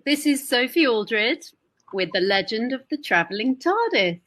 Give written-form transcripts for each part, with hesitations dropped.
This is Sophie Aldred with The Legend of the Traveling TARDIS.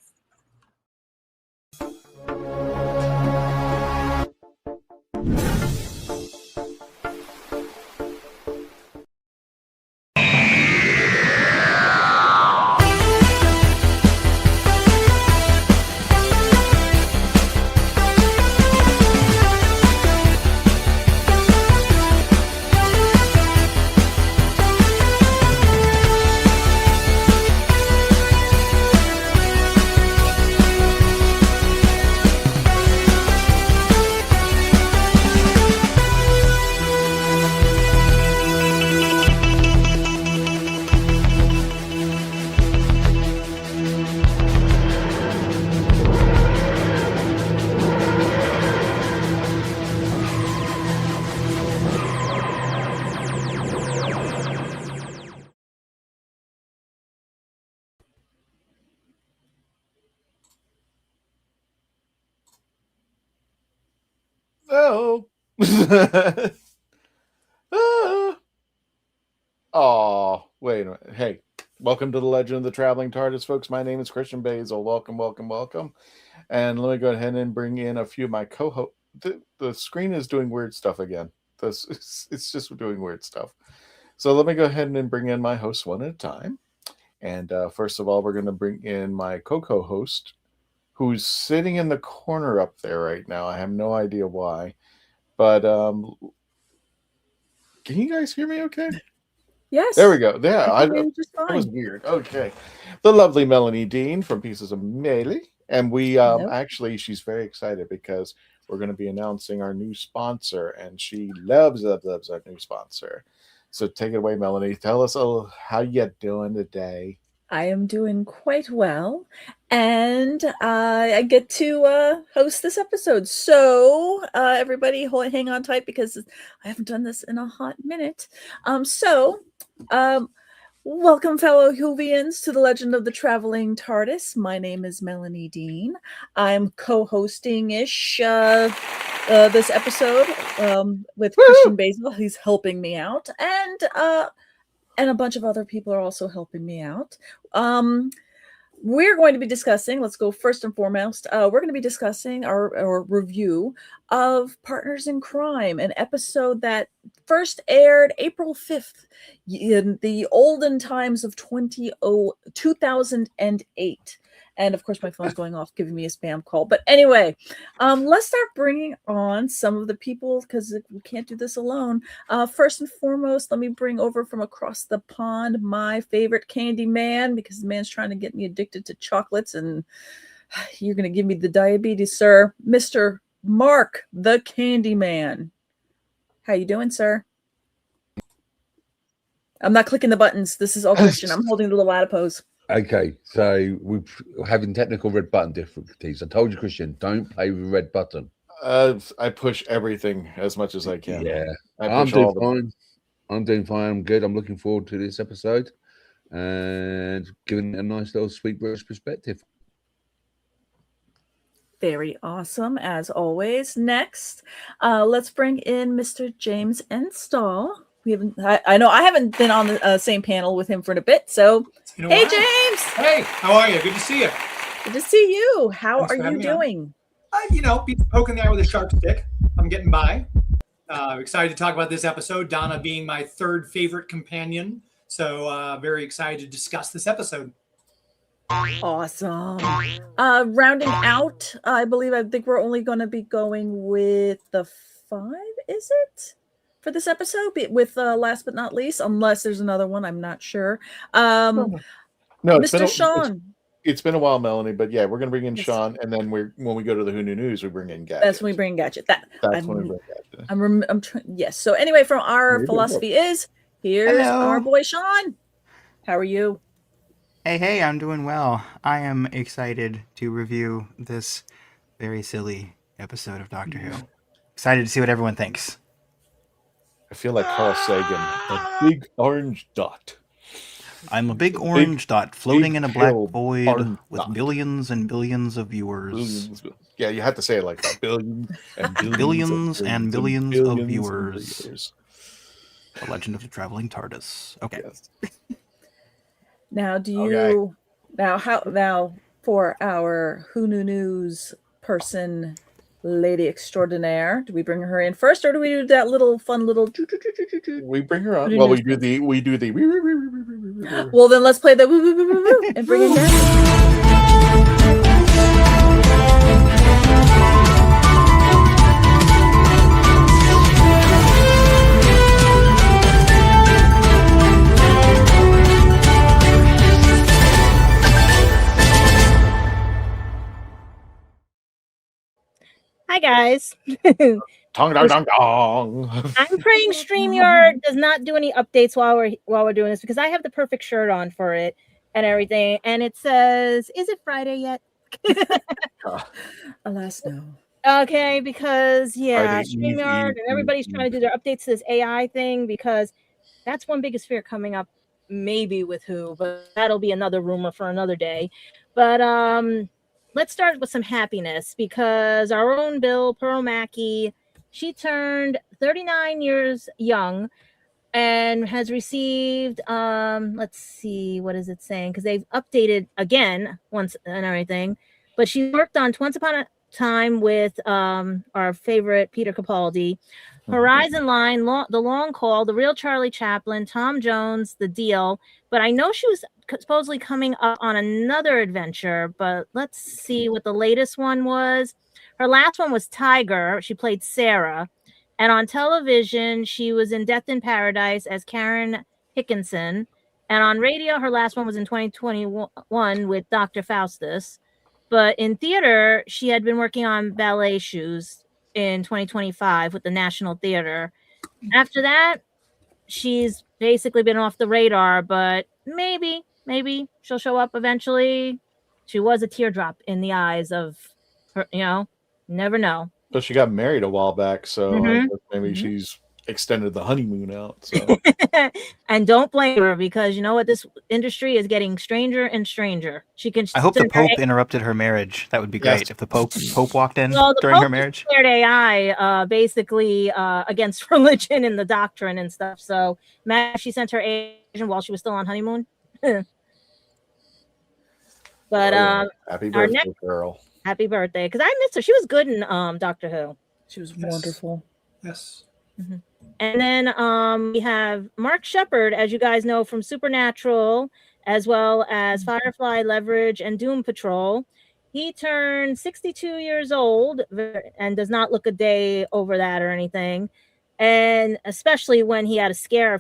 Oh. Oh, wait a minute. Hey, welcome to the Legend of the Traveling TARDIS, folks. My name is Christian Basil. Welcome. And let me go ahead and bring in a few of my co-hosts. The screen is doing weird stuff again. It's just doing weird stuff. So let me go ahead and bring in my hosts one at a time. And first of all, we're going to bring in my co-host, who's sitting in the corner up there right now. I have no idea why. But can you guys hear me okay? Yes. There we go. Yeah, that was weird. Okay. The lovely Melanie Dean from Pieces of Melee. And we actually, she's very excited because we're going to be announcing our new sponsor, and she loves our new sponsor. So take it away, Melanie. Tell us how you doing today. I am doing quite well, and I get to host this episode. So everybody hang on tight because I haven't done this in a hot minute. Welcome, fellow Whovians, to the Legend of the Traveling TARDIS. My name is Melanie Dean. I'm co-hosting-ish this episode with Christian Basil. He's helping me out, and a bunch of other people are also helping me out. We're going to be discussing, let's go first and foremost, we're going to be discussing our review of Partners in Crime, an episode that first aired April 5th in the olden times of 2008. And of course, my phone's going off, giving me a spam call. But anyway, let's start bringing on some of the people because we can't do this alone. First and foremost, let me bring over from across the pond my favorite candy man, because the man's trying to get me addicted to chocolates, and you're going to give me the diabetes, sir. Mr. Mark, the Candy Man. How you doing, sir? I'm not clicking the buttons. This is all Christian. I'm holding the little adipose. Okay, so we're having technical red button difficulties. I told you, Christian, don't play with the red button. I push everything as much as I can. Yeah, I'm doing fine. I'm doing fine. I'm good. I'm looking forward to this episode and giving it a nice little sweet British perspective. Very awesome, as always. Next, let's bring in Mr. James Enstall. I know I haven't been on the same panel with him for a bit, so hey, James. Hey, how are you? Good to see you. Good to see you. How are you doing? Poking the eye with a sharp stick. I'm getting by. Excited to talk about this episode. Donna being my third favorite companion, so very excited to discuss this episode. Awesome. Rounding out, I think we're only going to be going with the 5, is it? For this episode, with last but not least, unless there's another one, I'm not sure. No, Mr. Sean. It's been a while, Melanie, but yeah, we're going to bring in Sean, and then when we go to the Who Knew News, we bring in Gadget. That's when we bring Gadget. That's when we bring Gadget. I'm yes. So anyway, from our philosophy here's our boy Sean. How are you? Hey, I'm doing well. I am excited to review this very silly episode of Doctor Who. Excited to see what everyone thinks. I feel like Carl Sagan, a big orange dot. I'm a big orange dot floating in a black void with billions and billions of viewers. Yeah, you have to say it like that. Billions and billions of viewers. The Legend of the Traveling TARDIS. Okay. Yes. Now, do Okay. you now for our Who Knew News person, lady extraordinaire? Do we bring her in first, or do we do that little fun little? We bring her on. Who Well, knows? we do the. Well, then let's play the woo, woo, woo, woo, woo, and bring it down. Hi guys. Tong dong dong dong. I'm praying StreamYard does not do any updates while we're doing this, because I have the perfect shirt on for it and everything, and it says, "Is it Friday yet?" Alas, no. Okay, because Friday Eve, StreamYard and everybody's Eve. trying to do their updates to this AI thing, because that's one biggest fear coming up, maybe with who, but that'll be another rumor for another day. But let's start with some happiness, because our own Bill Perlmacki, she turned 39 years young and has received let's see, what is it saying, because they've updated again once and everything, but she worked on Once Upon a Time with our favorite Peter Capaldi, Horizon Line, The Long Call, The Real Charlie Chaplin, Tom Jones, The Deal. But I know she was supposedly coming up on another adventure, but let's see what the latest one was. Her last one was Tiger. She played Sarah. And on television, she was in Death in Paradise as Karen Hickinson. And on radio, her last one was in 2021 with Dr. Faustus. But in theater, she had been working on Ballet Shoes in 2025 with the National Theater. After that, she's basically been off the radar, but maybe she'll show up eventually. She was a teardrop in the eyes of her, never know. But she got married a while back, so I Mhm. guess maybe she's extended the honeymoon out. So And don't blame her, because you know what? This industry is getting stranger and stranger. She can. I hope the send her Pope interrupted her marriage. That would be Yes. great if the Pope walked in Well, the during her Pope marriage. declared AI basically against religion and the doctrine and stuff. So, imagine she sent her agent while she was still on honeymoon. But happy our birthday, girl. happy birthday, because I missed her. She was good in Doctor Who. She was Yes. wonderful. Yes. And then we have Mark Shepard, as you guys know, from Supernatural, as well as Firefly, Leverage, and Doom Patrol. He turned 62 years old and does not look a day over that or anything. And especially when he had a scare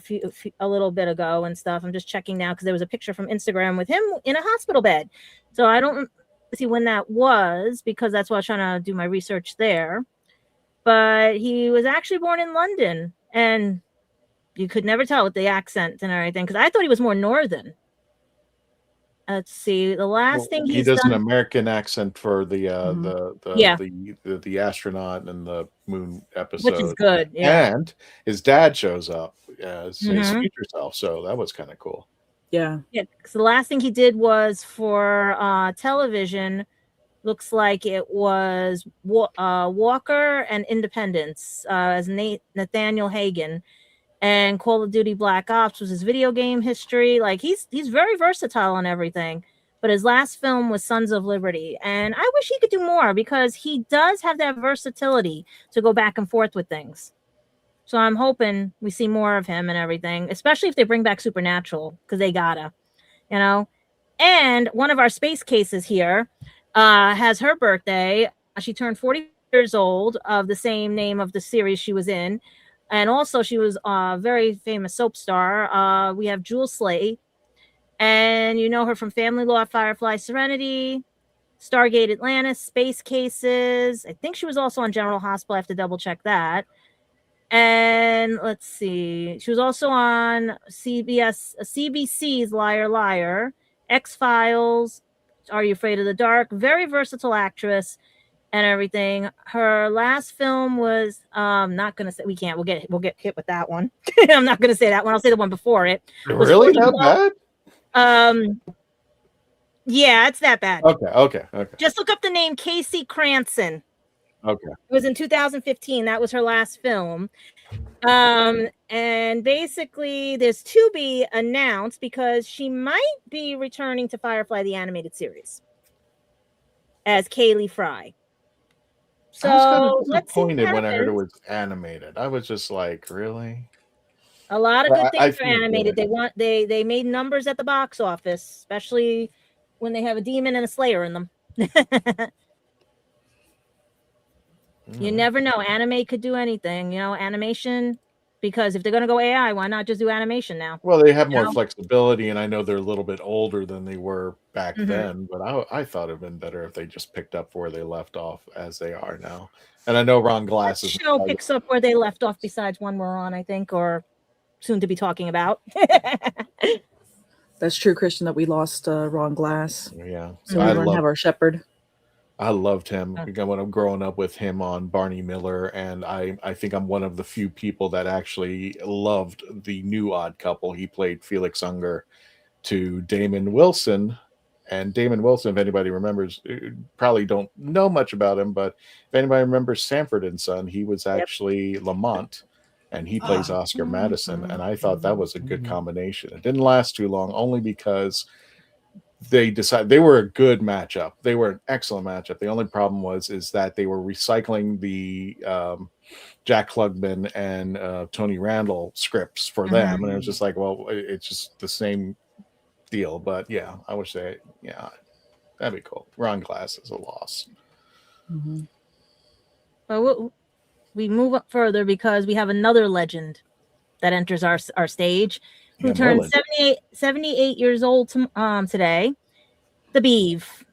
a little bit ago and stuff. I'm just checking now because there was a picture from Instagram with him in a hospital bed. So I don't see when that was, because that's why I was trying to do my research there. But he was actually born in London, and you could never tell with the accent and everything, because I thought he was more northern. Let's see. The last thing he he's does done, an American accent for the Yeah. the astronaut and the moon episode, which is good. Yeah. and his dad shows up as his Mhm. future self, so that was kind of cool. Yeah. Yeah. So the last thing he did was for television. Looks like it was Walker and Independence as Nathaniel Hagen, and Call of Duty Black Ops was his video game history. Like he's very versatile on everything. But his last film was Sons of Liberty, and I wish he could do more, because he does have that versatility to go back and forth with things. So I'm hoping we see more of him and everything, especially if they bring back Supernatural, because they gotta, And one of our space cases here has her birthday. She turned 40 years old, of the same name of the series she was in. And also she was a very famous soap star. We have Jewel Slade. And you know her from Family Law, Firefly, Serenity, Stargate Atlantis, Space Cases. I think she was also on General Hospital. I have to double check that. And let's see. She was also on CBC's Liar Liar, X-Files, Are You Afraid of the Dark? Very versatile actress and everything. Her last film was not gonna say, we'll get hit with that one. I'm not gonna say that one. I'll say the one before it. Really that bad? Yeah, it's that bad. Okay. Just look up the name Casey Cranston. Okay. It was in 2015. That was her last film. And basically, there's to be announced because she might be returning to Firefly the animated series as Kaylee Fry. So I was kind of let's see what disappointed when I heard it happens. was animated. I was just like, really? A lot of But good I things are feel animated. good. They made numbers at the box office, especially when they have a demon and a slayer in them. You never know. Anime could do anything, you know, animation. Because if they're going to go AI, why not just do animation now? Well, they have more know? flexibility, and I know they're a little bit older than they were back Mhm. then, but I thought it'd been better if they just picked up where they left off as they are now. And I know Ron Glass That is show picks up where they left off besides one we're on, I think, or soon to be talking about. That's true, Christian, that we lost Ron Glass. Yeah. So we don't have our shepherd. I loved him when I'm growing up with him on Barney Miller, and I think I'm one of the few people that actually loved the new Odd Couple. He played Felix Unger to Damon Wilson, and Damon Wilson, if anybody remembers, probably don't know much about him, but if anybody remembers Sanford and Son, he was actually Lamont, and he plays Oscar Madison, and I thought that was a good combination. It didn't last too long, only because they decided they were a good matchup. They were an excellent matchup. The only problem is that they were recycling the Jack Klugman and Tony Randall scripts for them, and it was just like, well, it's just the same deal. But yeah, I wish that'd be cool. Ron Glass is a loss. But we move up further because we have another legend that enters our stage, who turned 78 years old today. The Beeve,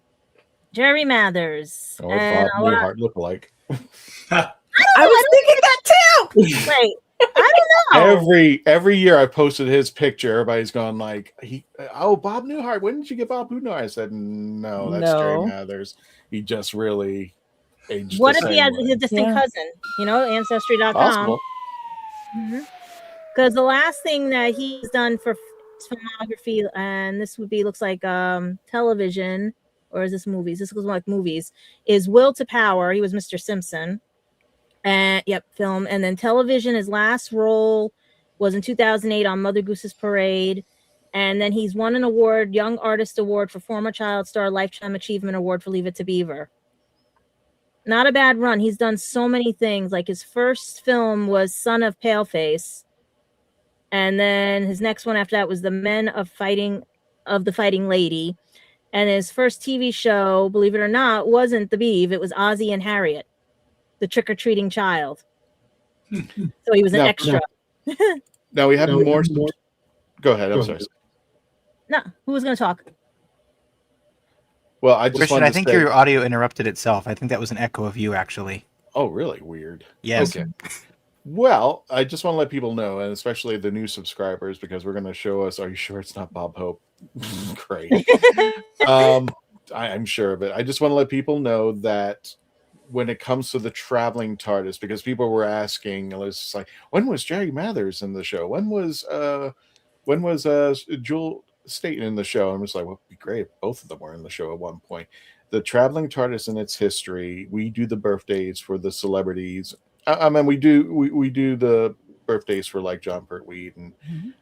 Jerry Mathers. Or Bob Newhart lookalike. I was thinking that too. Wait, I don't know. Every year I posted his picture. Everybody's going like, Bob Newhart. When did you get Bob Newhart? I said, no, that's Jerry Mathers. He just really aged. What if he has a distant cousin? You know, Ancestry.com. Possible. Because the last thing that he's done for filmography, and this would be looks like television, or is this movies? This looks like movies. Is Will to Power? He was Mr. Simpson. And film. And then television, his last role was in 2008 on Mother Goose's Parade. And then he's won an award, Young Artist Award for Former Child Star, Lifetime Achievement Award for Leave It to Beaver. Not a bad run. He's done so many things. Like his first film was Son of Paleface. And then his next one after that was The Men of the Fighting Lady. And his first TV show, believe it or not, wasn't The Beeve. It was Ozzie and Harriet, the trick-or-treating child. So he was an extra. Now we have more. Go ahead. I'm sorry. No, who was going to talk? Well, I just Christian, I think your audio interrupted itself. I think that was an echo of you, actually. Oh, really? Weird. Yes. Okay. Well, I just want to let people know, and especially the new subscribers, because we're going to show us. Are you sure it's not Bob Hope? Great. I'm sure of it. I just want to let people know that when it comes to the traveling TARDIS, because people were asking, it was like, when was Jerry Mathers in the show? When was Jewel Staten in the show? And I was like, well, it'd be great if both of them were in the show at one point. The traveling TARDIS and its history. We do the birthdays for the celebrities. I mean, we do the birthdays for like John Pertwee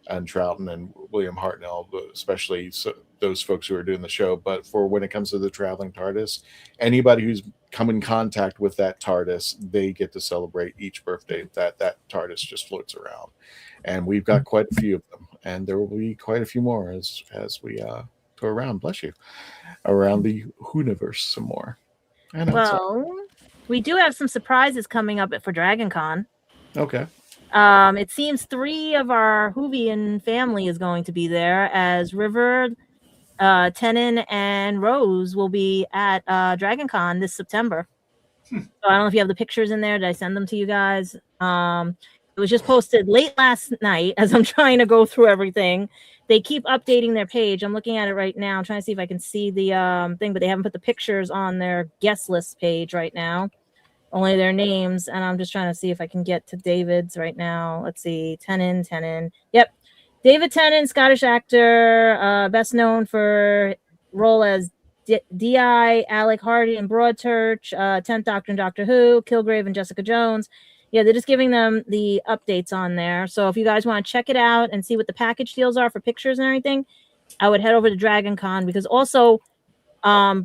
and Troughton and William Hartnell, especially those folks who are doing the show. But for when it comes to the traveling TARDIS, anybody who's come in contact with that TARDIS, they get to celebrate each birthday that TARDIS just floats around. And we've got quite a few of them, and there will be quite a few more as we go around. Bless you, around the WHOniverse some more. We do have some surprises coming up for Dragon Con. Okay. It seems 3 of our Whovian family is going to be there, as River, Tennant, and Rose will be at Dragon Con this September. So I don't know if you have the pictures in there. Did I send them to you guys? It was just posted late last night as I'm trying to go through everything. They keep updating their page. I'm looking at it right now. I'm trying to see if I can see the thing, but they haven't put the pictures on their guest list page right now. Only their names. And I'm just trying to see if I can get to David's right now. Let's see. Tennant. Yep. David Tennant, Scottish actor, best known for role as D.I. Alec Hardy in Broadchurch, 10th Doctor in Doctor Who, Kilgrave and Jessica Jones. Yeah, they're just giving them the updates on there. So if you guys want to check it out and see what the package deals are for pictures and everything, I would head over to Dragon Con, because also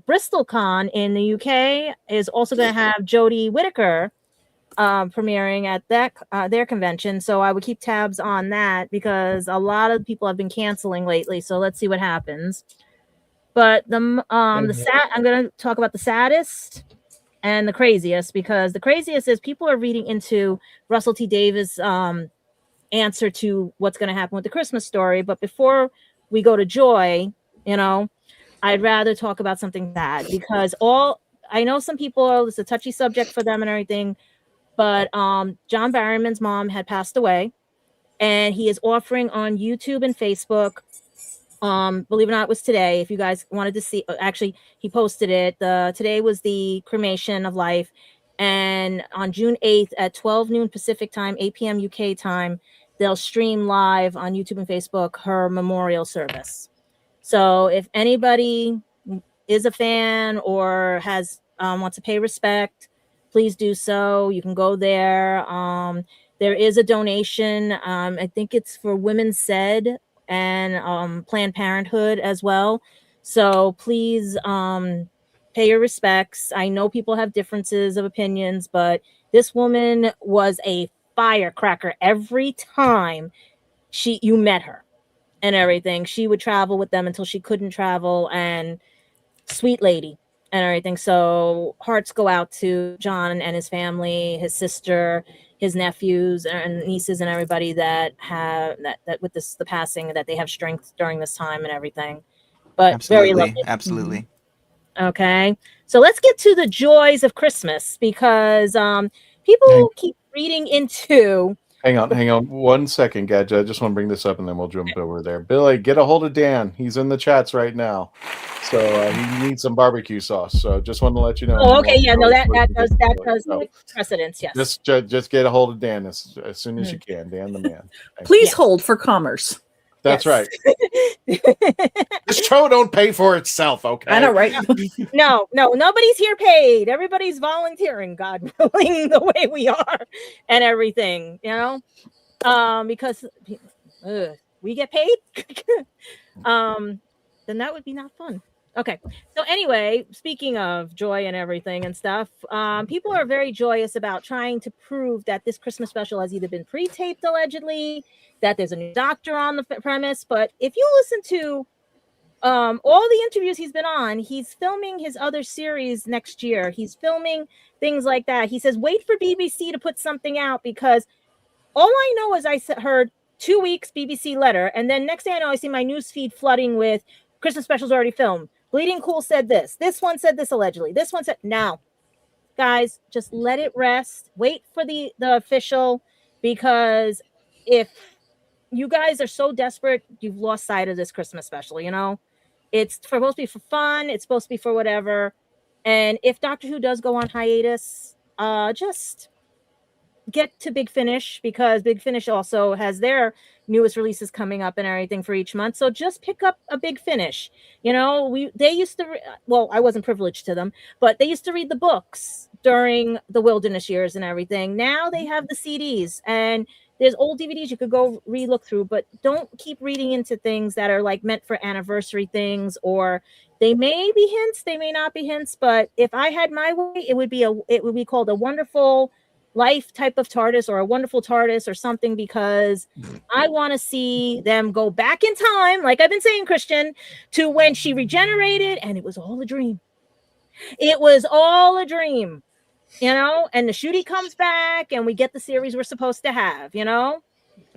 Bristol Con in the UK is also going to have Jodie Whittaker premiering at that their convention. So I would keep tabs on that, because a lot of people have been canceling lately. So let's see what happens. But I'm going to talk about the saddest and the craziest, because the craziest is people are reading into Russell T Davies' answer to what's going to happen with the Christmas story. But before we go to joy, I'd rather talk about something bad, because I know some people, it's a touchy subject for them and everything, but John Barrowman's mom had passed away, and he is offering on YouTube and Facebook. Believe it or not, it was today. If you guys wanted to see, actually, he posted it. Today was the cremation of life, and on June 8th at 12 noon Pacific time, 8 p.m. UK time, they'll stream live on YouTube and Facebook her memorial service. So if anybody is a fan or has wants to pay respect, please do so. You can go there. There is a donation. I think it's for Women Said and Planned Parenthood as well. So please pay your respects. I know people have differences of opinions, but this woman was a firecracker every time you met her and everything. She would travel with them until she couldn't travel, and sweet lady and everything. So hearts go out to John and his family, his sister, his nephews and nieces, and everybody that have that with the passing, that they have strength during this time and everything. But Absolutely. very lovely. Absolutely. Okay, so let's get to the joys of Christmas, because people keep reading into. Hang on 1 second, Gadget. I just want to bring this up, and then we'll jump over there. Billy, get a hold of Dan. He's in the chats right now, so he needs some barbecue sauce. So just want to let you know. Oh, okay, yeah, no, that does make precedence. Yes, just get a hold of Dan as soon as you can. Dan, the man. Please hold for commerce. That's right. This show don't pay for itself, okay? I know, right? No, nobody's here paid. Everybody's volunteering, God willing, the way we are and everything, because we get paid. Then that would be not fun. Okay. So anyway, speaking of joy and everything and stuff, people are very joyous about trying to prove that this Christmas special has either been pre-taped allegedly, that there's a new doctor on the premise. But if you listen to all the interviews he's been on, he's filming his other series next year. He's filming things like that. He says, wait for BBC to put something out, because all I know is I heard 2 weeks BBC letter, and then next thing I know, I see my news feed flooding with Christmas specials already filmed. Bleeding Cool said this. This one said this allegedly. This one said now. Guys, just let it rest. Wait for the official, because if you guys are so desperate, you've lost sight of this Christmas special, It's supposed to be for fun. It's supposed to be for whatever. And if Doctor Who does go on hiatus, just get to Big Finish, because Big Finish also has their newest releases coming up and everything for each month. So just pick up a Big Finish. They used to, I wasn't privileged to them, but they used to read the books during the wilderness years and everything. Now they have the CDs, and there's old DVDs you could go re-look through, but don't keep reading into things that are like meant for anniversary things, or they may be hints, they may not be hints. But if I had my way, it would be called a Wonderful Life type of TARDIS, or a Wonderful TARDIS or something, because I want to see them go back in time, like I've been saying, Christian, to when she regenerated and it was all a dream. It was all a dream. And the shooty comes back, and we get the series we're supposed to have, and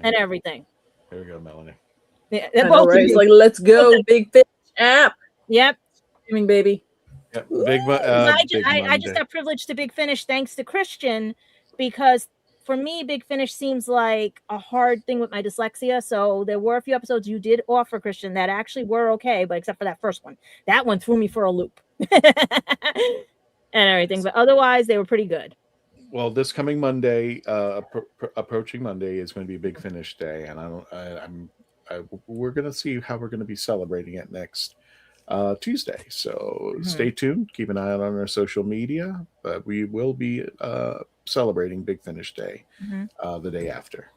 everything. Here we go, Melanie. Yeah, right? It's like, let's go, Big Fish app. Yep. Streaming, baby. Yep. I just got privileged to Big Finish thanks to Christian, because for me, Big Finish seems like a hard thing with my dyslexia. So there were a few episodes you did offer, Christian, that actually were okay, but except for that first one. That one threw me for a loop. And everything, but otherwise they were pretty good. Well, this coming Monday, approaching Monday, is going to be Big Finish Day, and we're going to see how we're going to be celebrating it next Tuesday. So stay tuned. Keep an eye out on our social media. But we will be celebrating Big Finish Day Mhm. the day after.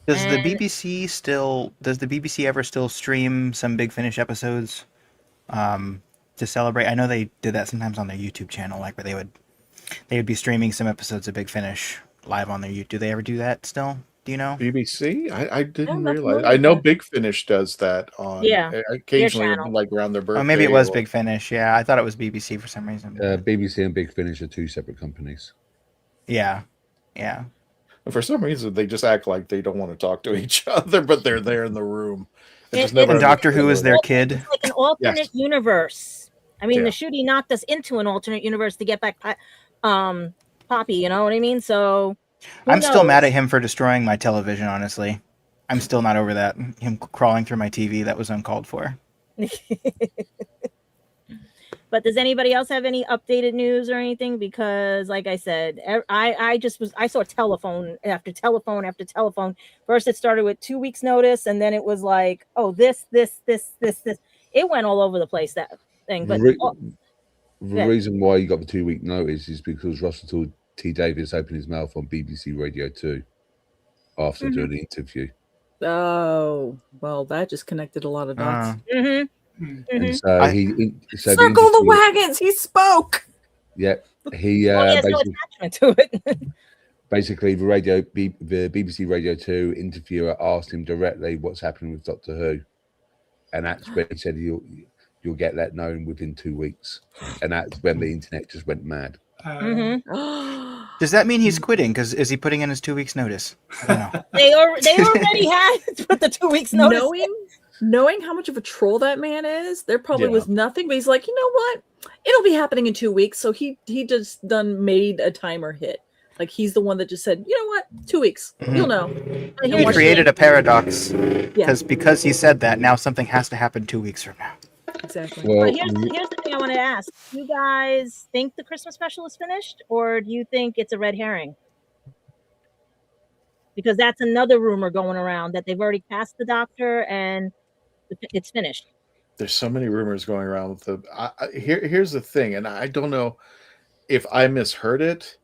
Does the And- BBC ever still stream some Big Finish episodes to celebrate? I know they did that sometimes on their YouTube channel, like where they would be streaming some episodes of Big Finish live on their YouTube. Do they ever do that still? Do you know? BBC? I didn't I'm not realize. familiar I with know that. Big Finish does that on occasionally, channel. like around their birthday. Oh, maybe it was or- Big Finish. Yeah, I thought it was BBC for some reason. BBC and Big Finish are two separate companies. Yeah. For some reason, they just act like they don't want to talk to each other, but they're there in the room. I It- just never And Doctor Who is understood their that. kid. It's like an alternate universe. I mean, Yeah. the shooting knocked us into an alternate universe to get back Poppy, you know what I mean? So who I'm still mad knows? at him for destroying my television, honestly. I'm still not over that. Him crawling through my TV, that was uncalled for. But does anybody else have any updated news or anything? Because, like I said, I saw telephone after telephone after telephone. First, it started with 2 weeks' notice, and then it was like, oh, this. It went all over the place, that thing. But The reason why you got the 2 week notice is because Russell T. Davies opened his mouth on BBC Radio 2 after doing the interview. Oh, well, that just connected a lot of dots. mhm. And so he so Circle the wagons. He spoke. Yeah, he Well, he has no basically, attachment to it. basically the BBC Radio 2 interviewer asked him directly what's happening with Doctor Who, and that's when he said you'll get that known within 2 weeks, and that's when the internet just went mad. Does that mean he's quitting? Because is he putting in his 2 weeks notice? I don't know. They already had put the 2 weeks notice. Knowing how much of a troll that man is, there probably Yeah. was nothing, but he's like, you know what? It'll be happening in 2 weeks. So he just made a timer hit. Like he's the one that just said, you know what? 2 weeks. You'll know. But He here's- created a paradox Yeah, because he said that. Now something has to happen 2 weeks from now. exactly. Well, But here's the thing I wanted to ask. Do you guys think the Christmas special is finished, or do you think it's a red herring? Because that's another rumor going around that they've already cast the Doctor and it's finished. There's so many rumors going around with here's the thing, and I don't know if I misheard it,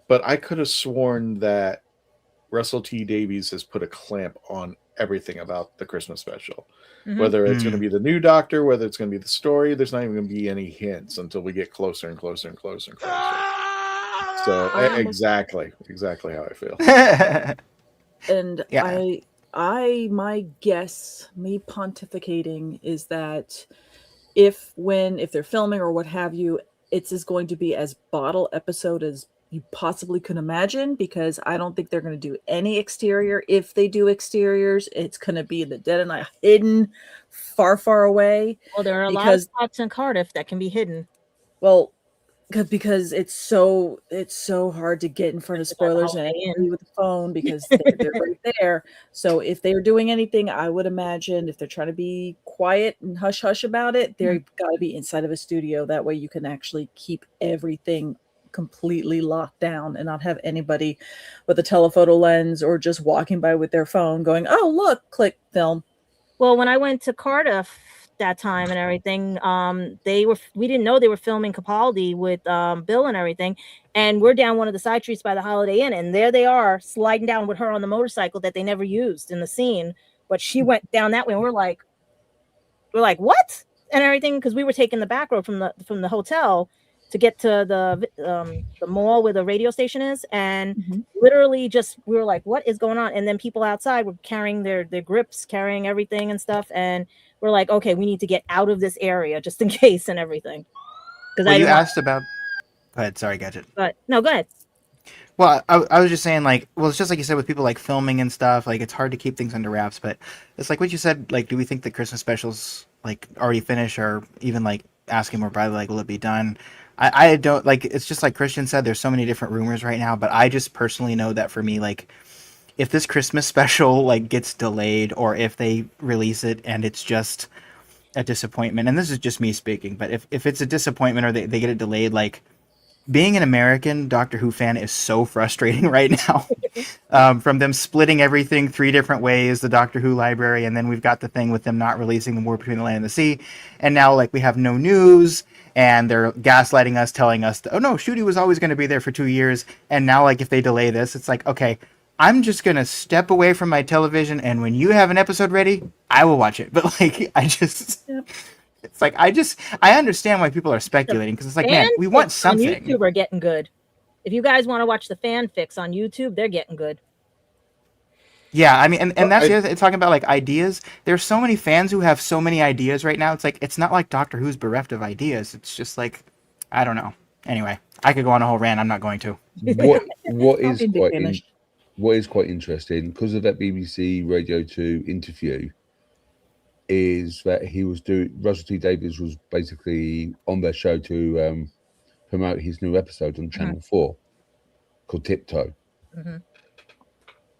but I could have sworn that Russell T. Davies has put a clamp on everything about the Christmas special. Mhm. Whether it's going to be the new Doctor, whether it's going to be the story, there's not even going to be any hints until we get closer and closer and closer and closer. So exactly how I feel. And Yeah. my guess, me pontificating, is that if they're filming or what have you, it's going to be as bottle episode as you possibly could imagine, because I don't think they're going to do any exterior. If they do exteriors, it's going to be in the dead of night, hidden far, far away. Well, there are a lot of spots in Cardiff that can be hidden. Well, because it's so hard to get in front of spoilers and angry with the phone because they're right there. So if they're doing anything, I would imagine if they're trying to be quiet and hush hush about it, they're got to be inside of a studio. That way you can actually keep everything completely locked down and not have anybody with a telephoto lens or just walking by with their phone going, oh, look, click, film. Well, when I went to Cardiff that time and everything, we didn't know they were filming Capaldi with Bill and everything, and we're down one of the side streets by the Holiday Inn, and there they are sliding down with her on the motorcycle that they never used in the scene, but she went down that way, and we're like what and everything, because we were taking the back road from the hotel to get to the mall where the radio station is, and literally just we were like, what is going on? And then people outside were carrying their grips, carrying everything and stuff, and we're like, okay, we need to get out of this area just in case and everything. Because you asked about. Go ahead. Sorry, Gadget. But no, go ahead. Well, I was just saying, like, well, it's just like you said with people like filming and stuff. Like, it's hard to keep things under wraps, but it's like what you said. Like, do we think the Christmas specials like already finished, or even like asking more broadly, like, will it be done? I don't like. It's just like Christian said. There's so many different rumors right now, but I just personally know that for me, like, if this Christmas special like gets delayed, or if they release it and it's just a disappointment, and this is just me speaking, but if it's a disappointment or they get it delayed, like, being an American Doctor Who fan is so frustrating right now. From them splitting everything 3 different ways, the Doctor Who library, and then we've got the thing with them not releasing the War Between the Land and the Sea, and now like we have no news, and they're gaslighting us, telling us, oh no, Shooty was always going to be there for 2 years, and now like if they delay this, it's like, okay, I'm just going to step away from my television, and when you have an episode ready, I will watch it. But like, I just... Yep. It's like I understand why people are speculating, because it's like, man, we want something. On YouTube are getting good. If you guys want to watch the fanfics on YouTube, they're getting good. Yeah, I mean, and that's the other thing, talking about like ideas. There's so many fans who have so many ideas right now. It's like it's not like Doctor Who's bereft of ideas. It's just like, I don't know. Anyway, I could go on a whole rant. I'm not going to. What is quite interesting, because of that BBC Radio 2 interview, is that Russell T Davies was basically on their show to promote his new episode on Channel 4 called Tiptoe.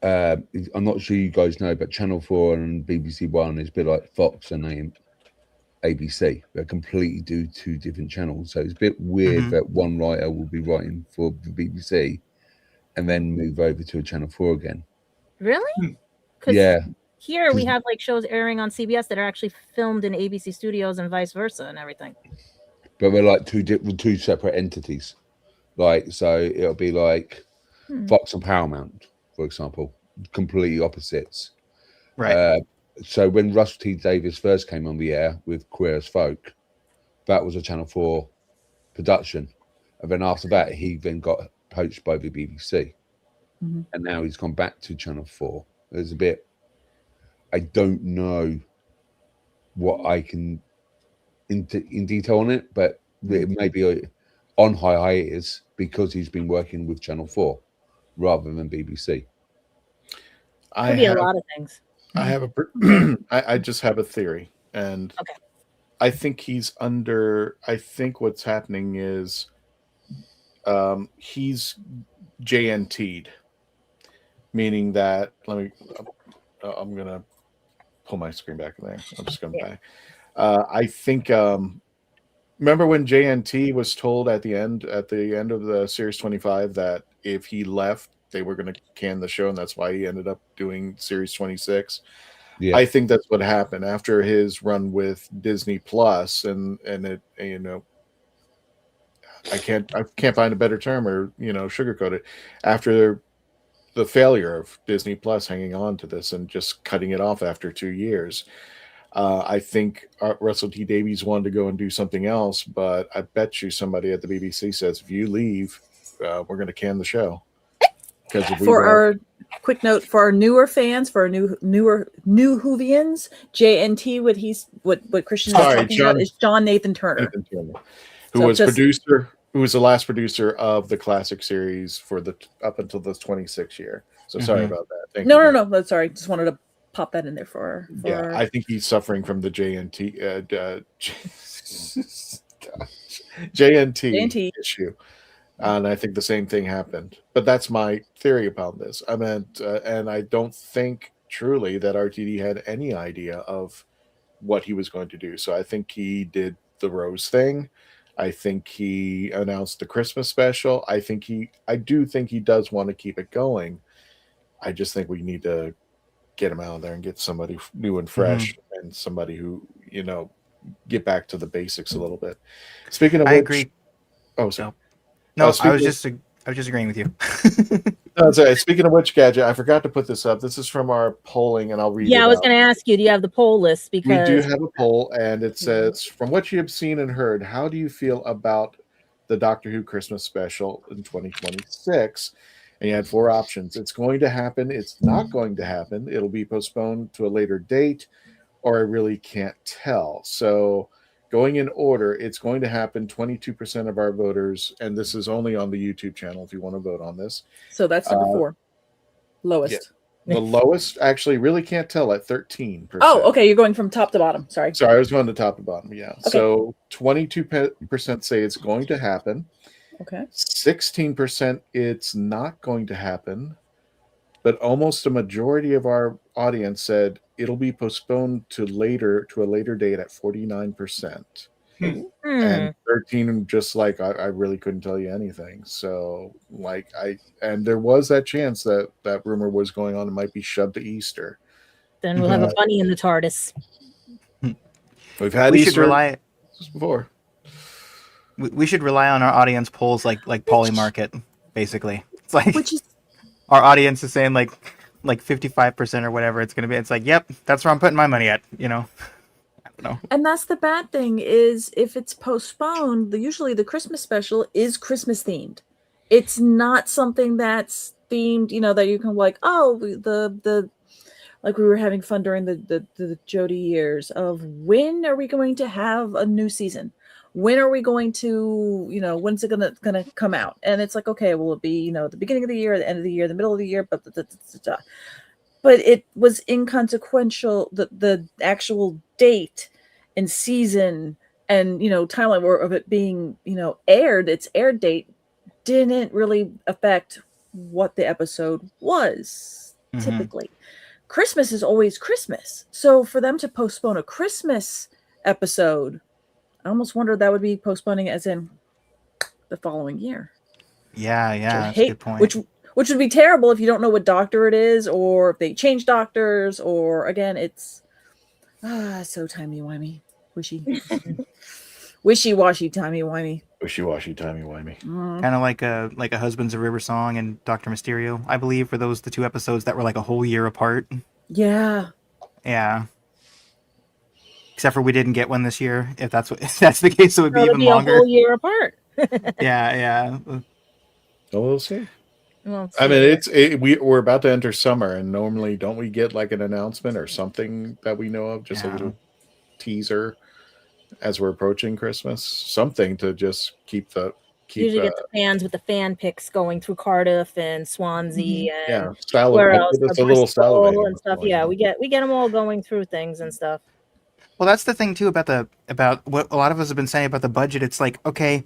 I'm not sure you guys know, but Channel 4 and BBC One is a bit like Fox and ABC. They're completely 2 different channels. So it's a bit weird that one writer will be writing for the BBC and then move over to a Channel 4 again. Really? Yeah. Here we have like shows airing on CBS that are actually filmed in ABC studios and vice versa and everything. But we're like 2 separate entities. Like, so it'll be like Fox and Paramount, for example, completely opposites. Right. So when Russell T Davies first came on the air with Queer as Folk, that was a Channel 4 production. And then after that, he then got poached by the BBC. And now he's gone back to Channel 4. There's a bit... I don't know what I can in detail on it, but it may be on hiatus because he's been working with Channel 4 rather than BBC. Could be a lot of things. I just have a theory, and I think he's under. I think what's happening is he's JNT'd, meaning that I'm gonna pull my screen back there. I'm just going back. I think remember when JNT was told at the end of the series 25 that if he left, they were going to can the show, and that's why he ended up doing series 26. Yeah. I think that's what happened after his run with Disney Plus, and it, I can't find a better term or sugarcoat it after the failure of Disney Plus hanging on to this and just cutting it off after 2 years. I think Russell T Davies wanted to go and do something else, but I bet you somebody at the BBC says, if you leave, we're going to can the show. For our quick note, for our newer fans, for our new Whovians, JNT, what Christian is talking about is John Nathan Turner. Who was the last producer of the classic series up until the 26th year. So sorry about that. No. That's sorry. Just wanted to pop that in there for I think he's suffering from the JNT issue. And I think the same thing happened. But that's my theory about this. I meant, and I don't think truly that RTD had any idea of what he was going to do. So I think he did the Rose thing. I think he announced the Christmas special. I do think he does want to keep it going. I just think we need to get him out of there and get somebody new and fresh and somebody who, get back to the basics a little bit. Speaking of I agree. Oh, sorry. No, I was just agreeing with you. Sorry. Speaking of which, Gadget, I forgot to put this up. This is from our polling, and I'll read it. Yeah, I was going to ask you, do you have the poll list? Because we do have a poll, and it says, from what you have seen and heard, how do you feel about the Doctor Who Christmas special in 2026? And you had 4 options. It's going to happen. It's not going to happen. It'll be postponed to a later date, or I really can't tell. So going in order, it's going to happen. 22% of our voters, and this is only on the YouTube channel if you want to vote on this. So that's number 4. Lowest. Yeah. The lowest, actually, really can't tell at 13%. Oh, okay. You're going from top to bottom. Sorry, I was going to top to bottom. Yeah. Okay. So 22% say it's going to happen. Okay. 16% it's not going to happen. But almost a majority of our audience said it'll be postponed to a later date at 49%. And 13, just like I really couldn't tell you anything. So and there was that chance that rumor was going on. It might be shoved to Easter. Then we'll have a bunny in the TARDIS. We've had We Easter should rely before. we should rely on our audience polls like Polymarket, basically. It's like Which is our audience is saying like 55% or whatever it's going to be. It's like, yep, that's where I'm putting my money at, you know. I don't know. And that's the bad thing is if it's postponed, usually the Christmas special is Christmas themed. It's not something that's themed, you know, that you can like, oh, the like we were having fun during the Jody years of when are we going to have a new season? When are we going to, you know, when's it gonna come out? And it's like, okay, will it be, you know, the beginning of the year, the end of the year, the middle of the year, but it was inconsequential. The actual date and season and, you know, timeline of it being, you know, aired, its air date didn't really affect what the episode was typically. Christmas is always Christmas. So for them to postpone a Christmas episode, I almost wonder that would be postponing as in the following year. Yeah, that's a good point. Which would be terrible if you don't know what doctor it is, or if they change doctors, or again, it's so timey-wimey. Wishy-washy, timey-wimey. Wishy-washy, timey-wimey. Kind of like a Husbands of River Song and Dr. Mysterio, I believe, were those the two episodes that were like a whole year apart. Yeah. Yeah. Except for we didn't get one this year. If that's the case, it would be even longer. A whole year apart. Yeah. Well, we'll see. Well, I mean, we're about to enter summer, and normally don't we get like an announcement or something that we know of, just a little teaser as we're approaching Christmas, something to just keep usually get the fans with the fan picks going through Cardiff and Swansea and where else? It's a little salivating and stuff. Yeah, we get them all going through things and stuff. Well, that's the thing too about what a lot of us have been saying about the budget. It's like, okay,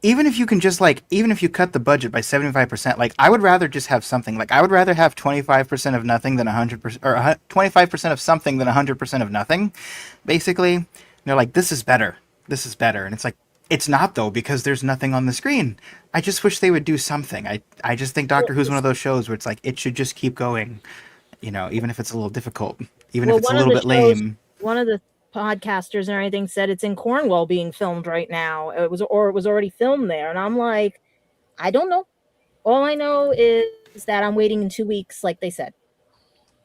even if you cut the budget by 75%, like I would rather just have something. Like I would rather have 25% of nothing than 100%, or 25% of something than 100% of nothing. Basically, and they're like, this is better, and it's like, it's not though, because there's nothing on the screen. I just wish they would do something. I just think Doctor Who's one of those shows where it's like it should just keep going, you know, even if it's a little difficult, even if it's a little bit lame. One of the podcasters and everything said it's in Cornwall being filmed right now. It was already filmed there, and I'm like, I don't know. All I know is that I'm waiting in 2 weeks, like they said.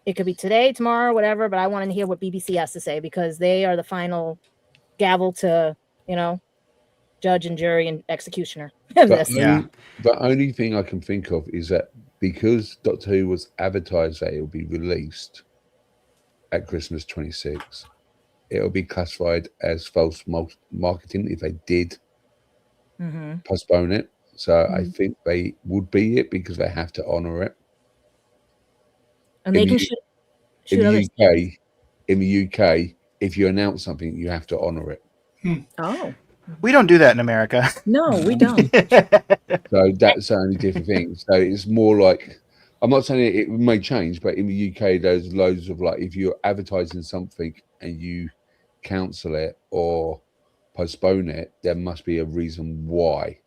It could be today, tomorrow, whatever, but I want to hear what BBC has to say because they are the final gavel to, you know, judge and jury and executioner. The only thing I can think of is that because Doctor Who was advertised that it will be released at Christmas 26, it'll be classified as false marketing if they did postpone it. So I think they would be it because they have to honour it. And they can shoot in the UK, if you announce something, you have to honour it. Oh. We don't do that in America. No, we don't. So that's the only different thing. So it's more like, I'm not saying it may change, but in the UK, there's loads of like, if you're advertising something and you cancel it or postpone it, there must be a reason why,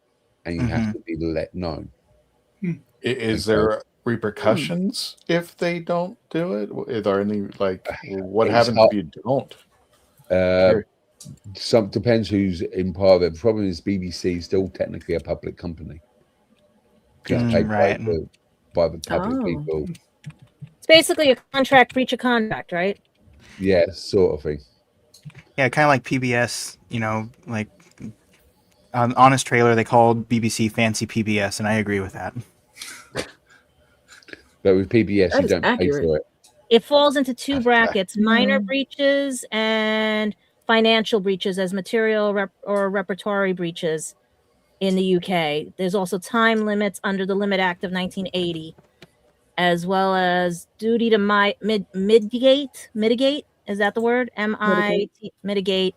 and you have to be let known. Is there repercussions if they don't do it? Is there any what happens if you don't? Some depends who's in part of it. The problem is BBC is still technically a public company. It's paid by the public people. It's basically a breach of contract, right? Yeah, sort of thing. Yeah, kind of like PBS, you know, like on Honest Trailer, they called BBC Fancy PBS, and I agree with that. But with PBS, you don't pay for it. It falls into two brackets: minor breaches and financial breaches as material or repertory breaches in the UK. There's also time limits under the Limit Act of 1980, as well as duty to mitigate. Is that the word? Mitigate.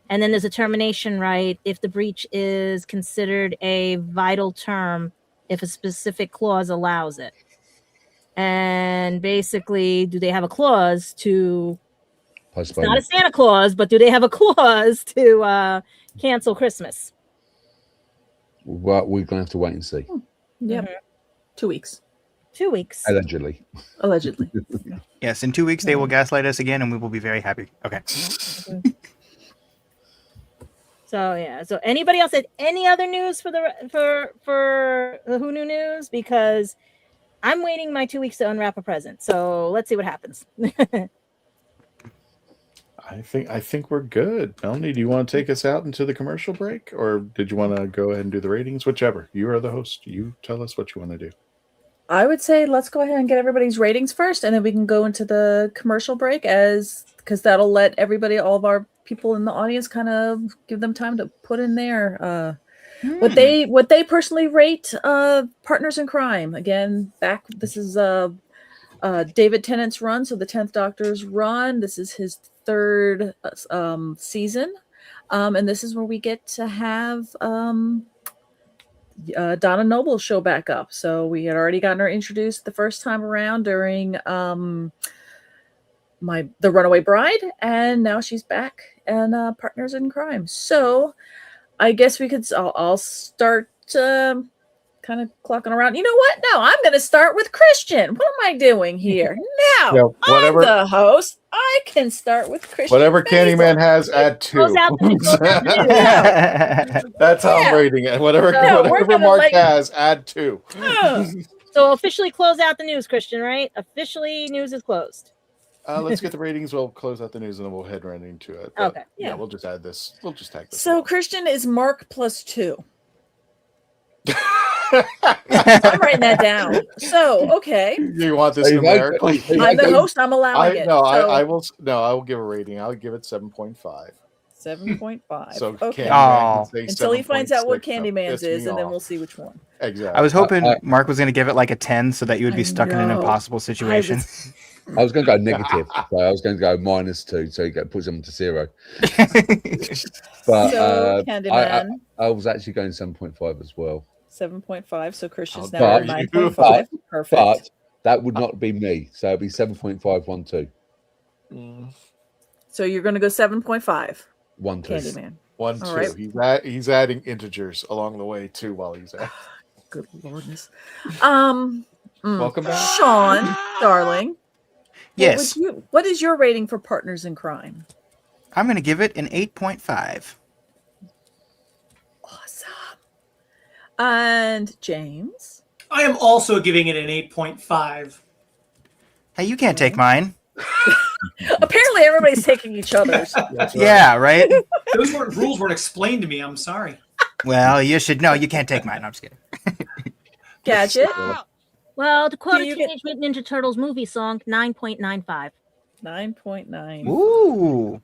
And then there's a termination right if the breach is considered a vital term, if a specific clause allows it. And basically, do they have a clause to It's not a Santa Claus, but do they have a clause to cancel Christmas? Well, we're going to have to wait and see. Yep. 2 weeks. 2 weeks. Allegedly. Yes, in 2 weeks they will gaslight us again, and we will be very happy. Okay. So yeah. So anybody else had any other news for the Who Knew News? Because I'm waiting my 2 weeks to unwrap a present. So let's see what happens. I think we're good. Melanie, do you want to take us out into the commercial break, or did you want to go ahead and do the ratings? Whichever. You are the host. You tell us what you want to do. I would say let's go ahead and get everybody's ratings first, and then we can go into the commercial break because that'll let everybody, all of our people in the audience, kind of give them time to put in there what they personally rate Partners in Crime. Again, this is David Tennant's run, so the 10th Doctor's run. This is his third season, and this is where we get to have Donna Noble show back up. So we had already gotten her introduced the first time around during The Runaway Bride, and now she's back and Partners in Crime. So I guess I'll start kind of clocking around. You know what? No, I'm going to start with Christian. What am I doing here? Now, I'm the host. I can start with Christian. Whatever Candyman has, add 2. That's how I'm rating it. Whatever Mark has, add 2. So officially close out the news, Christian, right? Officially, news is closed. Let's get the ratings. We'll close out the news and then we'll head right into it. But, okay. Yeah, we'll just add this. We'll just tag this. So Christian is Mark plus 2. I'm writing that down. So, okay. You want this numerically? I'm the host. I'm allowing it. I will give a rating. I'll give it 7.5. 7.5. So okay. Until he finds out what Candyman's is, and then we'll see which one. Exactly. I was hoping Mark was going to give it like a 10 so that you would be stuck in an impossible situation. I was going to go negative. So I was going to go -2, so you put them to 0. But Candyman. I was actually going 7.5 as well. 7.5. So Christian's now at 9.5. Perfect. But that would not be me. So it'd be 7.512. So you're going to go 7.5. 12. Candyman. 1, 2. Right. He's adding integers along the way too while he's at. Good lordness. Welcome back, Sean, darling. Yes. What is your rating for Partners in Crime? I'm going to give it an 8.5. Awesome. And James? I am also giving it an 8.5. Hey, you can't take mine. Apparently everybody's taking each other's. Yeah, right? Those rules weren't explained to me. I'm sorry. Well, you should know. You can't take mine. No, I'm just kidding. Gadget? Well, to quote a Teenage Mutant Ninja Turtles movie song, 9.95. 9.9. Ooh.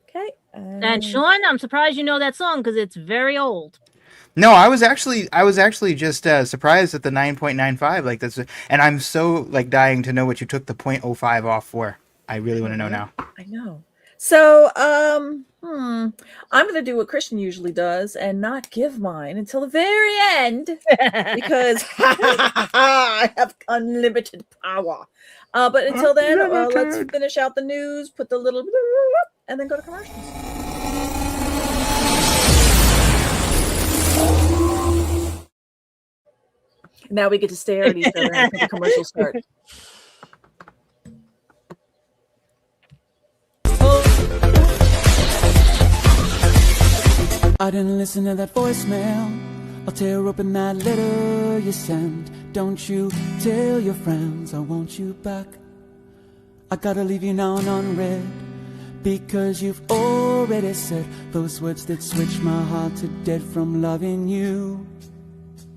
Okay. And Sean, I'm surprised you know that song because it's very old. No, I was actually just surprised at the 9.95. Like that's, and I'm so like dying to know what you took the 0.05 off for. I really want to know now. I know. So, I'm going to do what Christian usually does and not give mine until the very end because I have unlimited power. But until then, let's finish out the news, put the little, and then go to commercials. Now we get to stare at each other until the commercials start. I didn't listen to that voicemail. I'll tear open that letter you sent. Don't you tell your friends I want you back. I gotta leave you now and unread because you've already said those words that switch my heart to dead from loving you.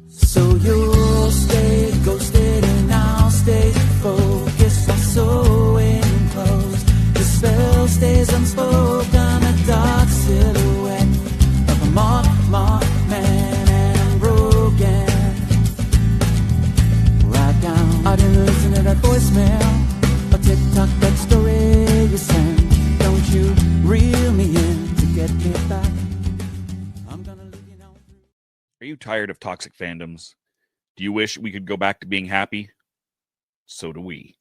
So you'll stay ghosted and I'll stay focused on sewing clothes. The spell stays unspoken, a dark silhouette of a Mott man and broken. Right down, I didn't listen to that voicemail, a TikTok, that story you sent. Don't you reel me in to get me back. I'm gonna leave you now. Are you tired of toxic fandoms? Do you wish we could go back to being happy? So do we.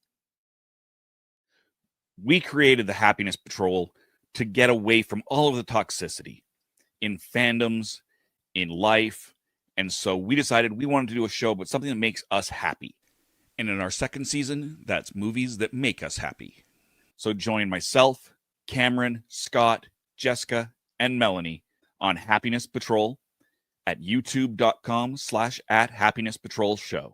We created the Happiness Patrol to get away from all of the toxicity in fandoms, in life. And so we decided we wanted to do a show, but something that makes us happy. And in our second season, that's movies that make us happy. So join myself, Cameron, Scott, Jessica, and Melanie on Happiness Patrol at youtube.com/@happinesspatrolshow.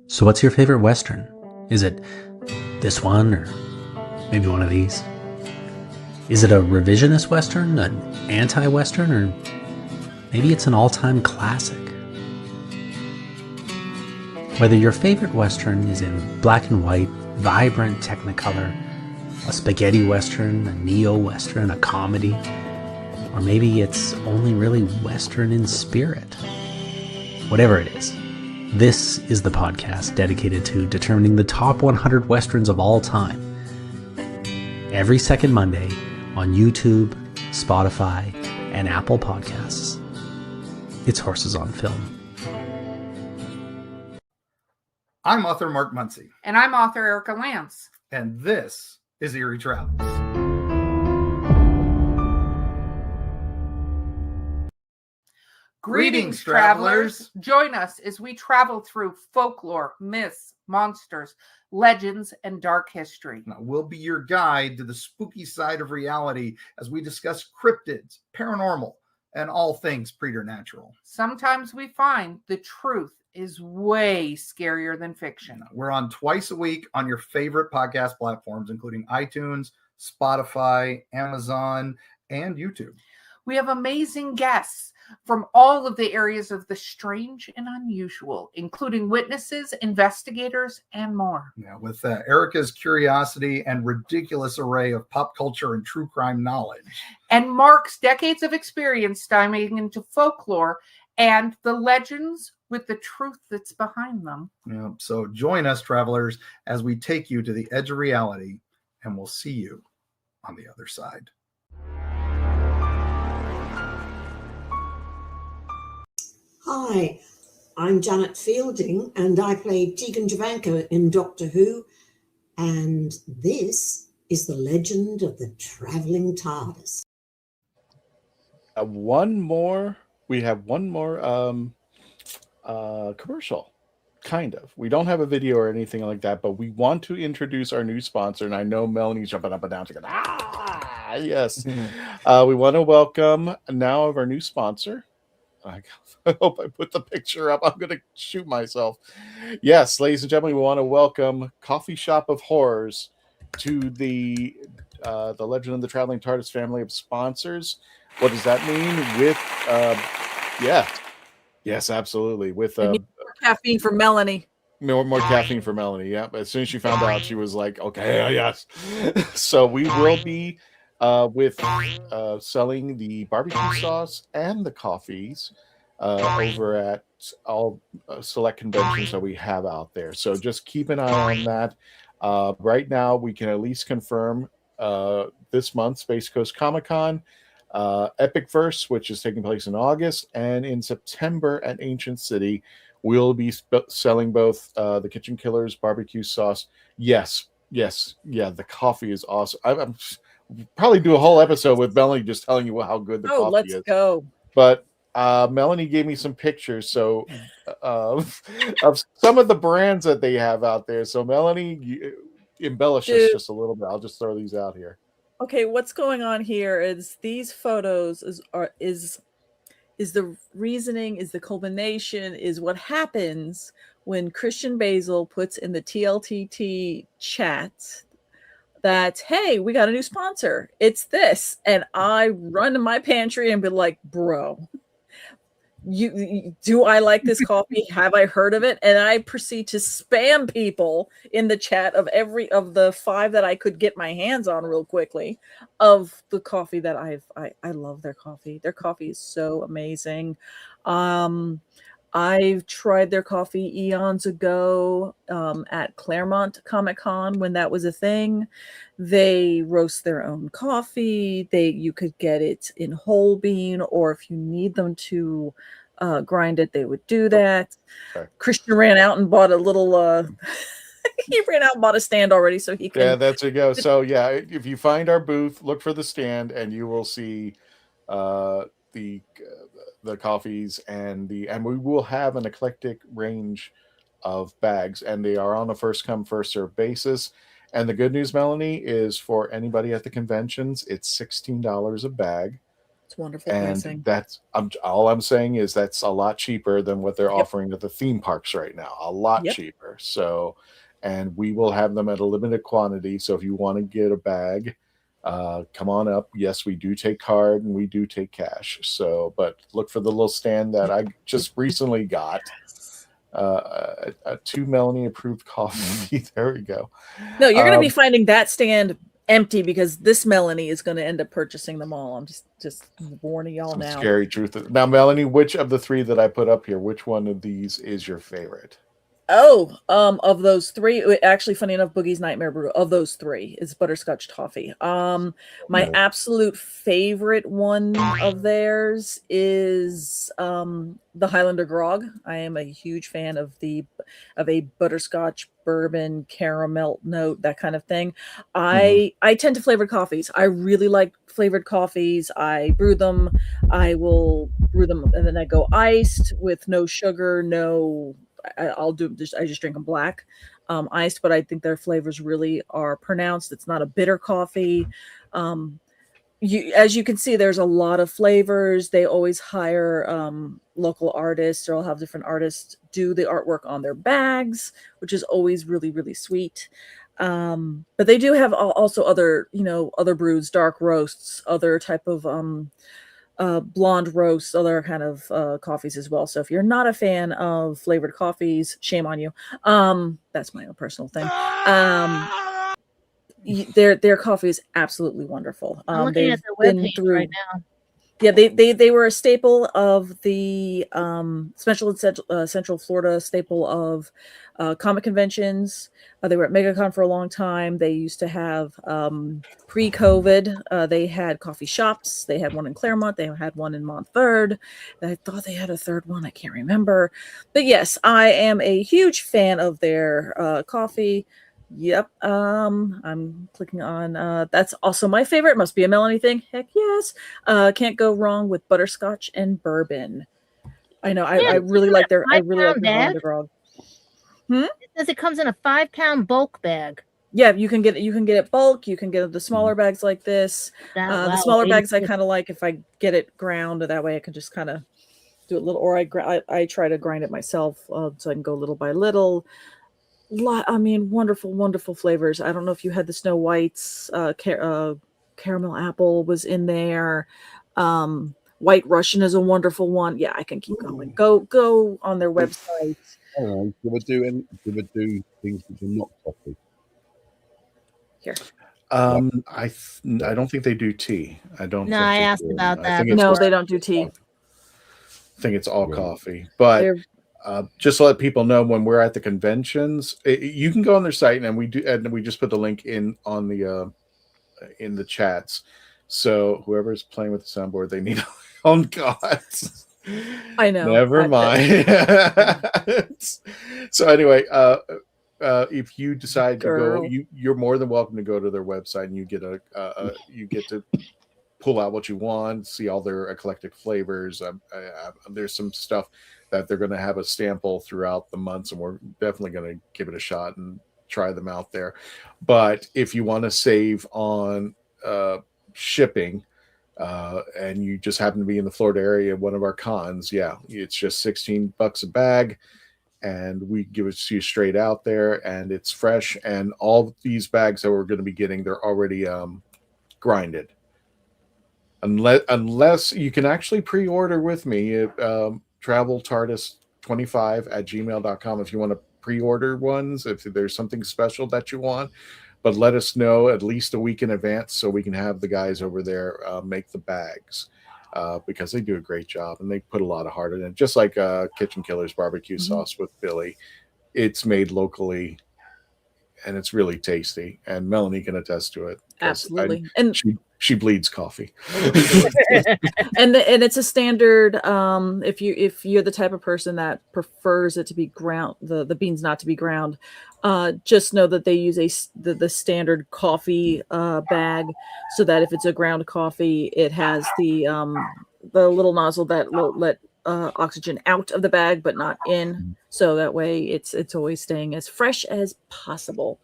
So what's your favorite Western? Is it this one or maybe one of these? Is it a revisionist Western, an anti-Western, or maybe it's an all-time classic? Whether your favorite Western is in black and white, vibrant Technicolor, a spaghetti Western, a neo-Western, a comedy, or maybe it's only really Western in spirit. Whatever it is, this is the podcast dedicated to determining the top 100 Westerns of all time. Every second Monday on YouTube, Spotify, and Apple Podcasts. It's Horses on Film. I'm author Mark Muncy. And I'm author Erica Lance. And this is Eerie Travels. Greetings, travelers. Join us as we travel through folklore, myths, monsters, legends, and dark history. Now, we'll be your guide to the spooky side of reality as we discuss cryptids, paranormal, and all things preternatural. Sometimes we find the truth is way scarier than fiction. We're on twice a week on your favorite podcast platforms, including iTunes, Spotify, Amazon, and YouTube. We have amazing guests from all of the areas of the strange and unusual, including witnesses, investigators, and more. Yeah, with Erica's curiosity and ridiculous array of pop culture and true crime knowledge. And Mark's decades of experience diving into folklore and the legends with the truth that's behind them. Yeah, so join us, travelers, as we take you to the edge of reality, and we'll see you on the other side. Hi, I'm Janet Fielding, and I played Tegan Jovanka in Doctor Who, and this is The Legend of the Traveling TARDIS. We have one more commercial, kind of. We don't have a video or anything like that, but we want to introduce our new sponsor, and I know Melanie's jumping up and down. She's going, yes. We want to welcome now of our new sponsor. I hope I put the picture up. I'm going to shoot myself. Yes, ladies and gentlemen, we want to welcome Coffee Shop of Horrors to the Legend of the Traveling TARDIS family of sponsors. What does that mean? With, yes, absolutely. With more caffeine for Melanie. More caffeine for Melanie. Yeah, but as soon as she found out, she was like, "Okay, yes." So we will be with selling the barbecue sauce and the coffees over at all select conventions that we have out there. So just keep an eye on that. Right now, we can at least confirm this month, Space Coast Comic-Con, Epic Verse, which is taking place in August, and in September at Ancient City, we'll be selling both the Kitchen Killers barbecue sauce. Yes, the coffee is awesome. I'm probably do a whole episode with Melanie just telling you how good the coffee is. Let's go. But Melanie gave me some pictures of some of the brands that they have out there. So Melanie, embellish us just a little bit. I'll just throw these out here. Okay, what's going on here is these photos is the reasoning, is the culmination, is what happens when Christian Basil puts in the TLTT chat that, hey, we got a new sponsor. It's this. And I run to my pantry and be like, bro, do I like this coffee? Have I heard of it? And I proceed to spam people in the chat of every of the 5 that I could get my hands on real quickly of the coffee that I love their coffee. Their coffee is so amazing. I've tried their coffee eons ago at Claremont Comic-Con when that was a thing. They roast their own coffee. You could get it in whole bean, or if you need them to grind it, they would do that. Sorry. Christian ran out and bought a little he ran out and bought a stand already so he can. Yeah, that's it go. So yeah, if you find our booth, look for the stand and you will see the coffees and we will have an eclectic range of bags, and they are on a first come first serve basis. And the good news, Melanie, is for anybody at the conventions, it's $16 a bag. It's wonderful And pricing. that's all I'm saying is that's a lot cheaper than what they're offering at the theme parks right now. A lot cheaper. So, and we will have them at a limited quantity. So if you want to get a bag, come on up. Yes, we do take card and we do take cash. So, but look for the little stand that I just recently got. A 2 Melanie approved coffee. There we go. No, you're going to be finding that stand empty because this Melanie is going to end up purchasing them all. I'm just warning y'all now. Scary truth. Now, Melanie, which of the three that I put up here, which one of these is your favorite? Oh, of those three, actually, funny enough, Boogie's Nightmare Brew, of those three, is butterscotch toffee. My absolute favorite one of theirs is the Highlander Grog. I am a huge fan of a butterscotch bourbon caramel note, that kind of thing. I tend to flavored coffees. I really like flavored coffees. I brew them. I will brew them and then I go iced with no sugar, I just drink them black, iced, but I think their flavors really are pronounced. It's not a bitter coffee. As you can see, there's a lot of flavors. They always hire local artists, or I'll have different artists do the artwork on their bags, which is always really, really sweet. But they do have also other brews, dark roasts, other type of blonde roasts, other kind of coffees as well. So if you're not a fan of flavored coffees, shame on you. That's my own personal thing. Their coffee is absolutely wonderful. I'm looking at their webpage right now. Yeah, they were a staple of the Central Florida staple of comic conventions. They were at MegaCon for a long time. They used to have pre-COVID. They had coffee shops. They had one in Claremont. They had one in Montford. I thought they had a third one. I can't remember. But yes, I am a huge fan of their coffee. Yep. I'm clicking on that's also my favorite. Must be a Melanie thing. Heck yes. Can't go wrong with butterscotch and bourbon. I know. I really like their grog. It says it comes in a 5-pound bulk bag. Yeah, you can get it bulk. You can get the smaller bags like this. The smaller bags I kind of like if I get it ground, that way I can just kind of do it little, or I try to grind it myself so I can go little by little. I mean, wonderful, wonderful flavors. I don't know if you had the Snow Whites, caramel apple was in there. White Russian is a wonderful one. Yeah, I can keep going. Go on their website. Do we do things which are not coffee? Here. I don't think they do tea. I don't. No, I asked about that. No, they don't do tea. I think it's all coffee, but. Just to let people know, when we're at the conventions, you can go on their site, and we just put the link in the chats. So whoever's playing with the soundboard, they need on God. I know. Never mind. So anyway, if you decide to go, you're more than welcome to go to their website, and you get you get to pull out what you want, see all their eclectic flavors. There's some stuff that they're going to have a sample throughout the months, and we're definitely going to give it a shot and try them out there. But if you want to save on shipping, and you just happen to be in the Florida area, one of our cons, it's just $16 a bag, and we give it to you straight out there, and it's fresh. And all these bags that we're going to be getting, they're already grinded. Unless you can actually pre-order with me, traveltardis25@gmail.com if you want to pre-order ones, if there's something special that you want. But let us know at least a week in advance so we can have the guys over there make the bags. because they do a great job and they put a lot of heart in it. Just like Kitchen Killer's barbecue sauce with Billie, it's made locally and it's really tasty. And Melanie can attest to it. Absolutely. And she bleeds coffee. and it's a standard. If you're the type of person that prefers it to be ground, the beans not to be ground, just know that they use the standard coffee bag, so that if it's a ground coffee, it has the little nozzle that will let oxygen out of the bag but not in, so that way it's always staying as fresh as possible.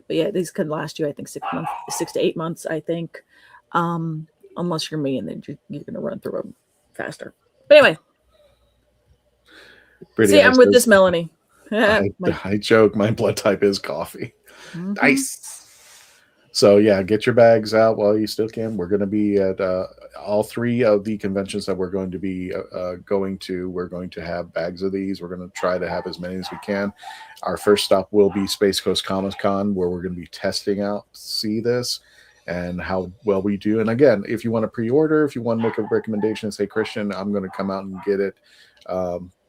But yeah, these can last you, I think, 6 to 8 months, I think, unless you're me, and then you're gonna run through them faster. But anyway, I'm with this Melanie. I joke, my blood type is coffee. Nice. So yeah, get your bags out while you still can. We're going to be at all 3 of the conventions that we're going to be going to. We're going to have bags of these. We're going to try to have as many as we can. Our first stop will be Space Coast Comic-Con, where we're going to be testing out, see this, and how well we do. And again, if you want to pre-order, if you want to make a recommendation and say, Christian, I'm going to come out and get it,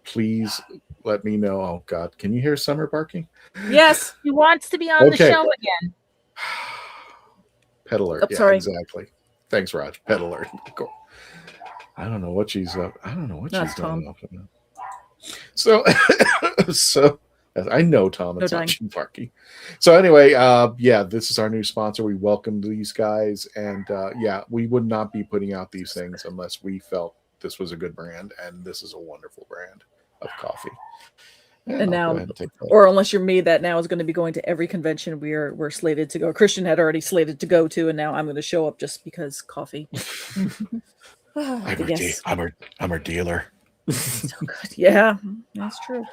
please let me know. Oh God, can you hear Summer barking? Yes, he wants to be on the show again. Pet alert. Yeah, sorry. Exactly. Thanks, Raj. Pet alert. I don't know what she's up. I don't know what she's doing. So I know Tom. It's not barking. So anyway, yeah, this is our new sponsor. We welcome these guys, and yeah, we would not be putting out these things unless we felt this was a good brand, and this is a wonderful brand of coffee. Yeah, and now, or unless you're me, that now is going to be going to every convention we're slated to go. Christian had already slated to go to, and now I'm going to show up just because coffee. I'm her dealer. So good. Yeah, that's true.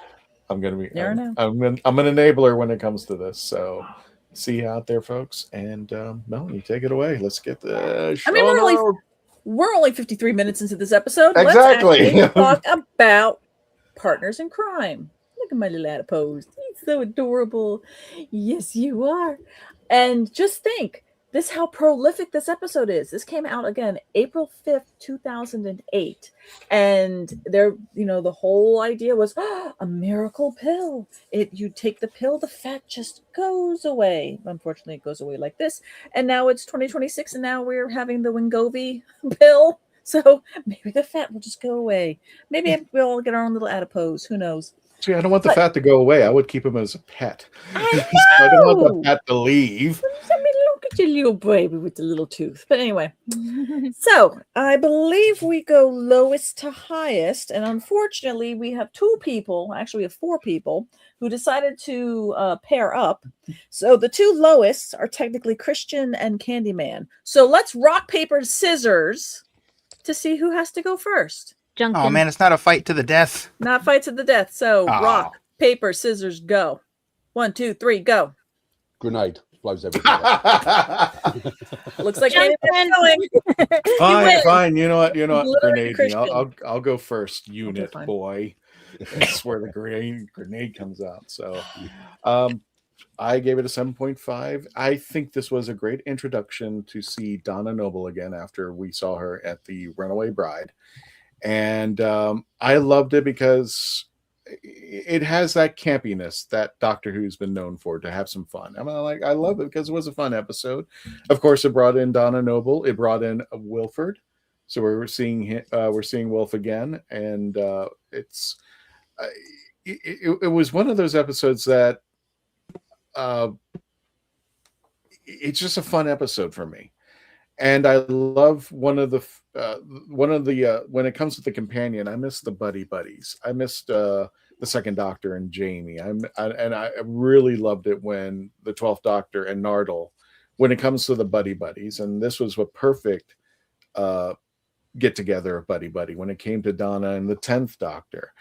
I'm gonna be. I'm an enabler when it comes to this. So see you out there, folks. And Melanie, take it away. Let's get the show. I mean, we're only 53 minutes into this episode. Exactly. Let's talk about partners in crime. Look at my little adipose. He's so adorable. Yes, you are. And just think, this how prolific this episode is. This came out again April 5th, 2008. And there, the whole idea was a miracle pill. You take the pill, the fat just goes away. Unfortunately, it goes away like this. And now it's 2026, and now we're having the Wegovy pill. So maybe the fat will just go away. Maybe we'll all get our own little adipose. Who knows? See, I don't want the fat to go away. I would keep him as a pet. I don't want the fat to leave. Let me look at your little baby with the little tooth. But anyway, so I believe we go lowest to highest. And unfortunately, we have 2 people, actually we have 4 people, who decided to pair up. So the 2 lowest are technically Christian and Candyman. So let's rock, paper, scissors to see who has to go first. Oh man, it's not a fight to the death. Not fight to the death. So rock, paper, scissors, go. 1, 2, 3, go. Grenade blows everything up. Looks like going. Fine. You know what? Grenade me. I'll go first. Unit boy. That's where the grenade comes out. So, I gave it a 7.5. I think this was a great introduction to see Donna Noble again after we saw her at the Runaway Bride. And I loved it because it has that campiness that Doctor Who's been known for, to have some fun. I love it because it was a fun episode. Of course, it brought in Donna Noble. It brought in Wilfred, so we're seeing Wilf again, and it was one of those episodes that it's just a fun episode for me. And I love when it comes to the companion, I miss the buddies. I missed the Second Doctor and Jamie. I really loved it when the 12th Doctor and Nardole, when it comes to the buddies. And this was a perfect get together of buddy when it came to Donna and the 10th Doctor.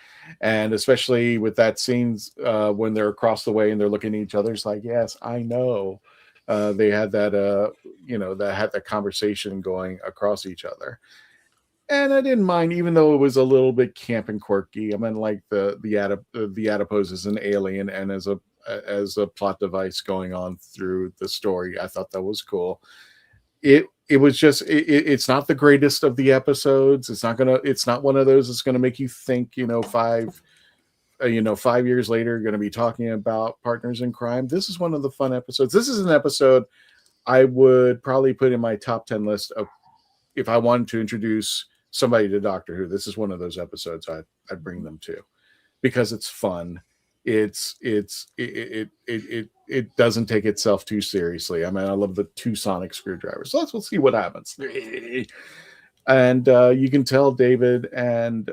And especially with that scenes when they're across the way and they're looking at each other, it's like, yes, I know. They had that, that conversation going across each other, and I didn't mind, even though it was a little bit camp and quirky. I mean, like the adipose is an alien, and as a plot device going on through the story, I thought that was cool. it was just it's not the greatest of the episodes. It's not one of those that's gonna make you think, 5 years later you're gonna be talking about partners in crime. This is one of the fun episodes. This is an episode I would probably put in my top 10 list of if I wanted to introduce somebody to Doctor Who. This is one of those episodes I'd bring them to because it's fun. It doesn't take itself too seriously. I mean, I love the 2 sonic screwdrivers. So let's see what happens. And you can tell David and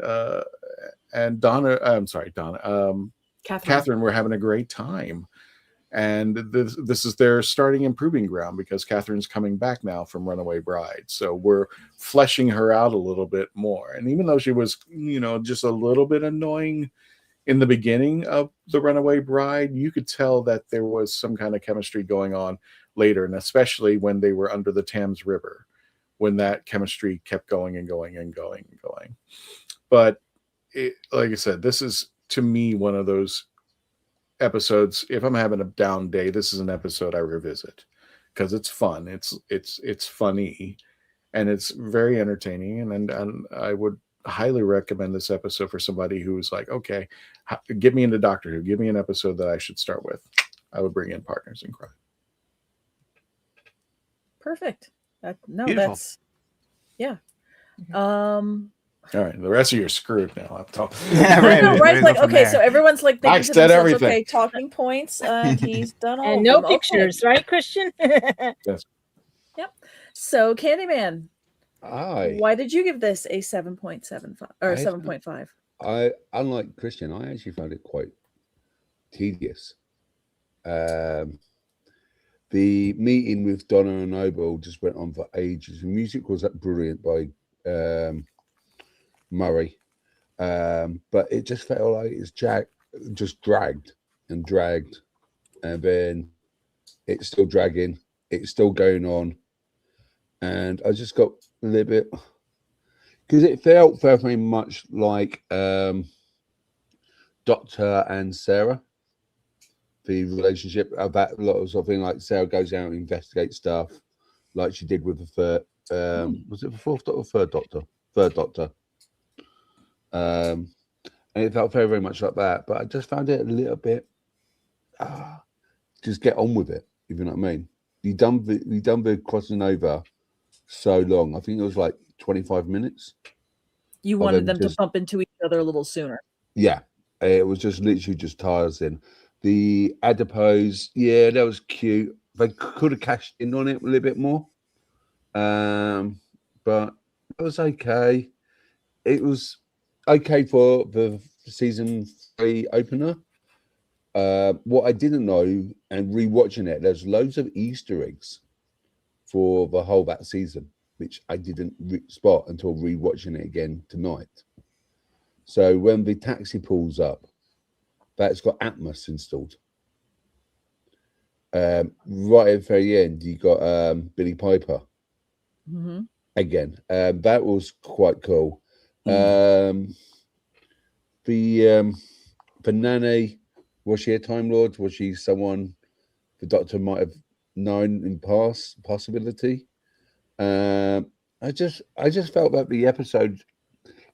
Donna, I'm sorry, Donna, Catherine were having a great time. And this is their starting and proving ground because Catherine's coming back now from Runaway Bride. So we're fleshing her out a little bit more. And even though she was, just a little bit annoying in the beginning of the Runaway Bride, you could tell that there was some kind of chemistry going on later, and especially when they were under the Thames River, when that chemistry kept going and going and going and going. But like I said, this is, to me, one of those episodes. If I'm having a down day, this is an episode I revisit because it's fun. It's funny, and it's very entertaining. And I would highly recommend this episode for somebody who's like, okay, get me into Doctor Who. Give me an episode that I should start with. I would bring in Partners in Crime. Perfect. Beautiful. That's yeah. All right, the rest of you are screwed now. I'm talking. Yeah, right. Like, okay, so everyone's like, I said everything. Okay, talking points. He's done all. And of no them. pictures, Okay. right, Christian? Yes. Yep. So, Candyman, Aye. why did you give this a 7.75 or 7.5? Unlike Christian, I actually found it quite tedious. The meeting with Donna Noble just went on for ages. The music was brilliant by Murray, but it just felt like it's just dragged, and then it's still dragging, it's still going on, and I just got a little bit, because it felt very much like Doctor and Sarah, the relationship of that lot of something, like Sarah goes out and investigates stuff like she did with the third was it the fourth Doctor or third Doctor? And it felt very, very much like that, but I just found it a little bit just get on with it, if you know what I mean. We done the crossing over so long. I think it was like 25 minutes. You wanted them to bump into each other a little sooner. Yeah, it was just literally just tiresome. The adipose, yeah, that was cute. They could have cashed in on it a little bit more, but it was okay. It was okay for the season 3 opener. What I didn't know, and rewatching it, there's loads of Easter eggs for the whole that season, which I didn't spot until rewatching it again tonight. So when the taxi pulls up, that's got Atmos installed. Right at the very end, you got Billie Piper again. That was quite cool. The nanny, was she a Time Lord? Was she someone the Doctor might have known in possibility? I just felt that the episode,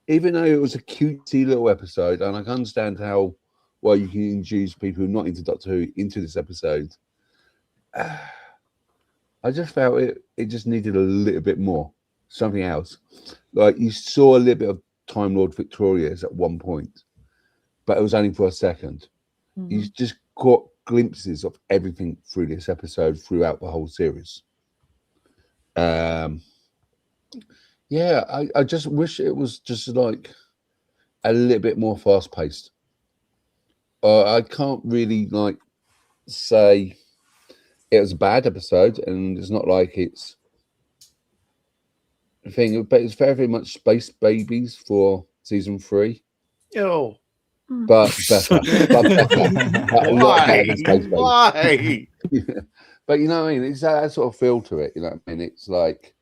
even though it was a cutesy little episode, and I can understand how well you can introduce people who are not into Doctor Who into this episode, I just felt it just needed a little bit more, something else. Like you saw a little bit of Time Lord Victorious at one point, but it was only for a second. You just got glimpses of everything through this episode throughout the whole series. Yeah, I just wish it was just like a little bit more fast paced. I can't really like say it was a bad episode, and it's not like it's a thing, but it's very, very much Space Babies for season 3. Yo. But better. Why? But you know what I mean? It's that sort of feel to it. You know what I mean? It's like,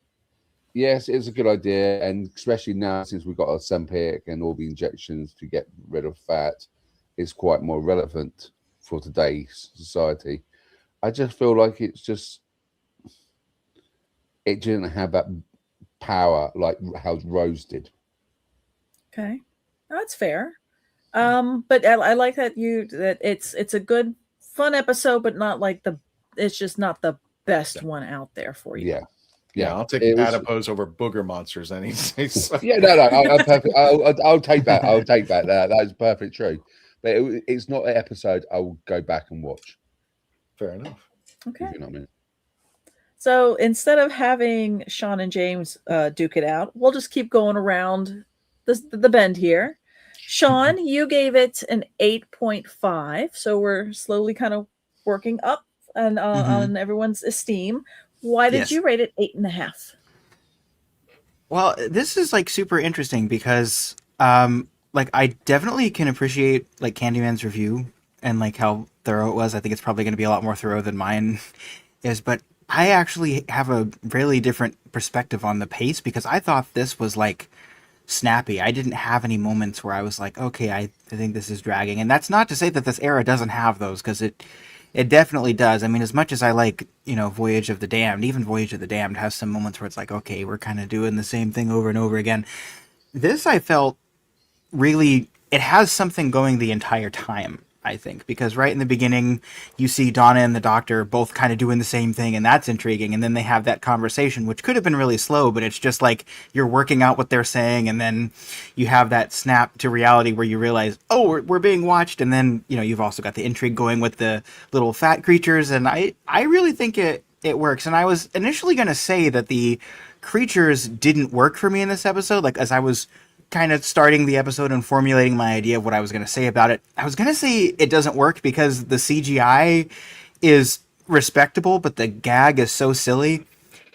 yes, it's a good idea, and especially now since we've got our Sempic and all the injections to get rid of fat, it's quite more relevant for today's society. I just feel like it's it didn't have that power like how Rose did. Okay, that's fair. But I like that it's a good fun episode, but not like it's just not the best one out there for you. Yeah, I'll take Adipose over Booger Monsters any day. So. Yeah, no, I'll take that. I'll take that. That's perfect true. But it's not an episode I will go back and watch. Fair enough. Okay. You know what I mean? So instead of having Sean and James duke it out, we'll just keep going around the bend here. Sean, you gave it an 8.5. So we're slowly kind of working up and on everyone's esteem. Why did you rate it 8.5? Well, this is like super interesting because like I definitely can appreciate like Candyman's review and like how thorough it was. I think it's probably going to be a lot more thorough than mine is, but I actually have a really different perspective on the pace because I thought this was like snappy. I didn't have any moments where I was like, okay, I think this is dragging. And that's not to say that this era doesn't have those, because it definitely does. I mean, as much as I like, Voyage of the Damned, even Voyage of the Damned has some moments where it's like, okay, we're kind of doing the same thing over and over again. This, I felt, really, it has something going the entire time, I think, because right in the beginning, you see Donna and the Doctor both kind of doing the same thing, and that's intriguing, and then they have that conversation, which could have been really slow, but it's just like you're working out what they're saying, and then you have that snap to reality where you realize, oh, we're being watched, and then, you've also got the intrigue going with the little fat creatures, and I really think it works, and I was initially going to say that the creatures didn't work for me in this episode, like, as I was kind of starting the episode and formulating my idea of what I was going to say about it. I was going to say it doesn't work because the CGI is respectable, but the gag is so silly.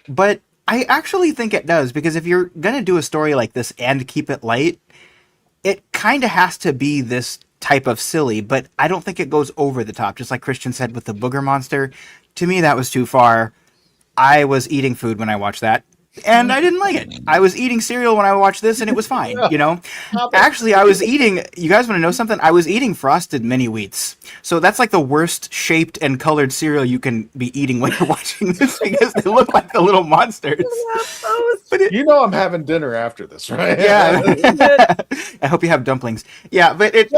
But I actually think it does, because if you're going to do a story like this and keep it light, it kind of has to be this type of silly, but I don't think it goes over the top. Just like Christian said with the booger monster, to me that was too far. I was eating food when I watched that, and I didn't like it. I was eating cereal when I watched this, and it was fine, Actually, I was eating, you guys want to know something? I was eating Frosted Mini Wheats. So that's like the worst shaped and colored cereal you can be eating when you're watching this, because they look like the little monsters. But I'm having dinner after this, right? Yeah. I hope you have dumplings. Yeah, but it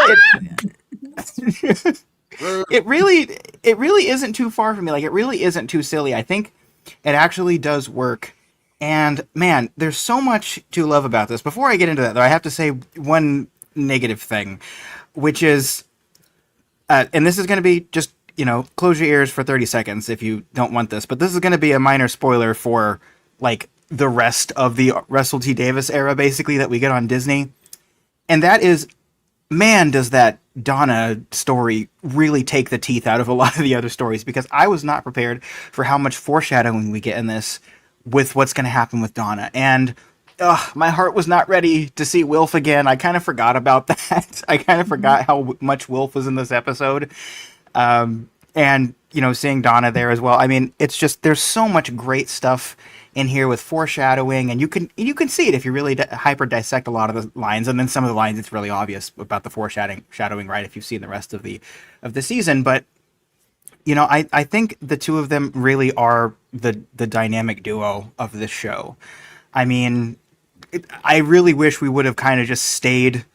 really isn't too far from me. Like, it really isn't too silly. I think it actually does work. And man, there's so much to love about this. Before I get into that, though, I have to say one negative thing, which is, and this is going to be just, close your ears for 30 seconds if you don't want this, but this is going to be a minor spoiler for, like, the rest of the Russell T. Davies era, basically, that we get on Disney. And that is, man, does that Donna story really take the teeth out of a lot of the other stories, because I was not prepared for how much foreshadowing we get in this with what's going to happen with Donna. And my heart was not ready to see Wilf again. I kind of forgot about that. I kind of forgot how much Wilf was in this episode. And, seeing Donna there as well. I mean, it's just, there's so much great stuff in here with foreshadowing, and you can see it if you really hyper dissect a lot of the lines, and then some of the lines it's really obvious about the foreshadowing, right, if you've seen the rest of the season. But I think the two of them really are the dynamic duo of this show. I mean, I really wish we would have kind of just stayed,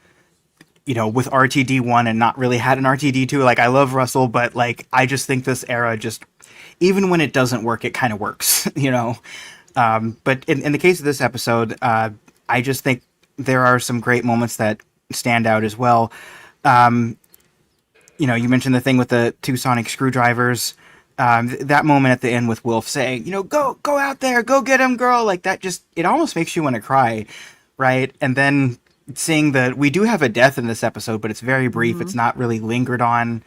with RTD1 and not really had an RTD2. Like, I love Russell, but like, I just think this era just, even when it doesn't work, it kind of works, But in the case of this episode, I just think there are some great moments that stand out as well. You mentioned the thing with the two sonic screwdrivers. That moment at the end with Wilf saying, go out there, go get him, girl. Like, that just, it almost makes you want to cry, right? And then seeing we do have a death in this episode, but it's very brief. Mm-hmm. It's not really lingered on.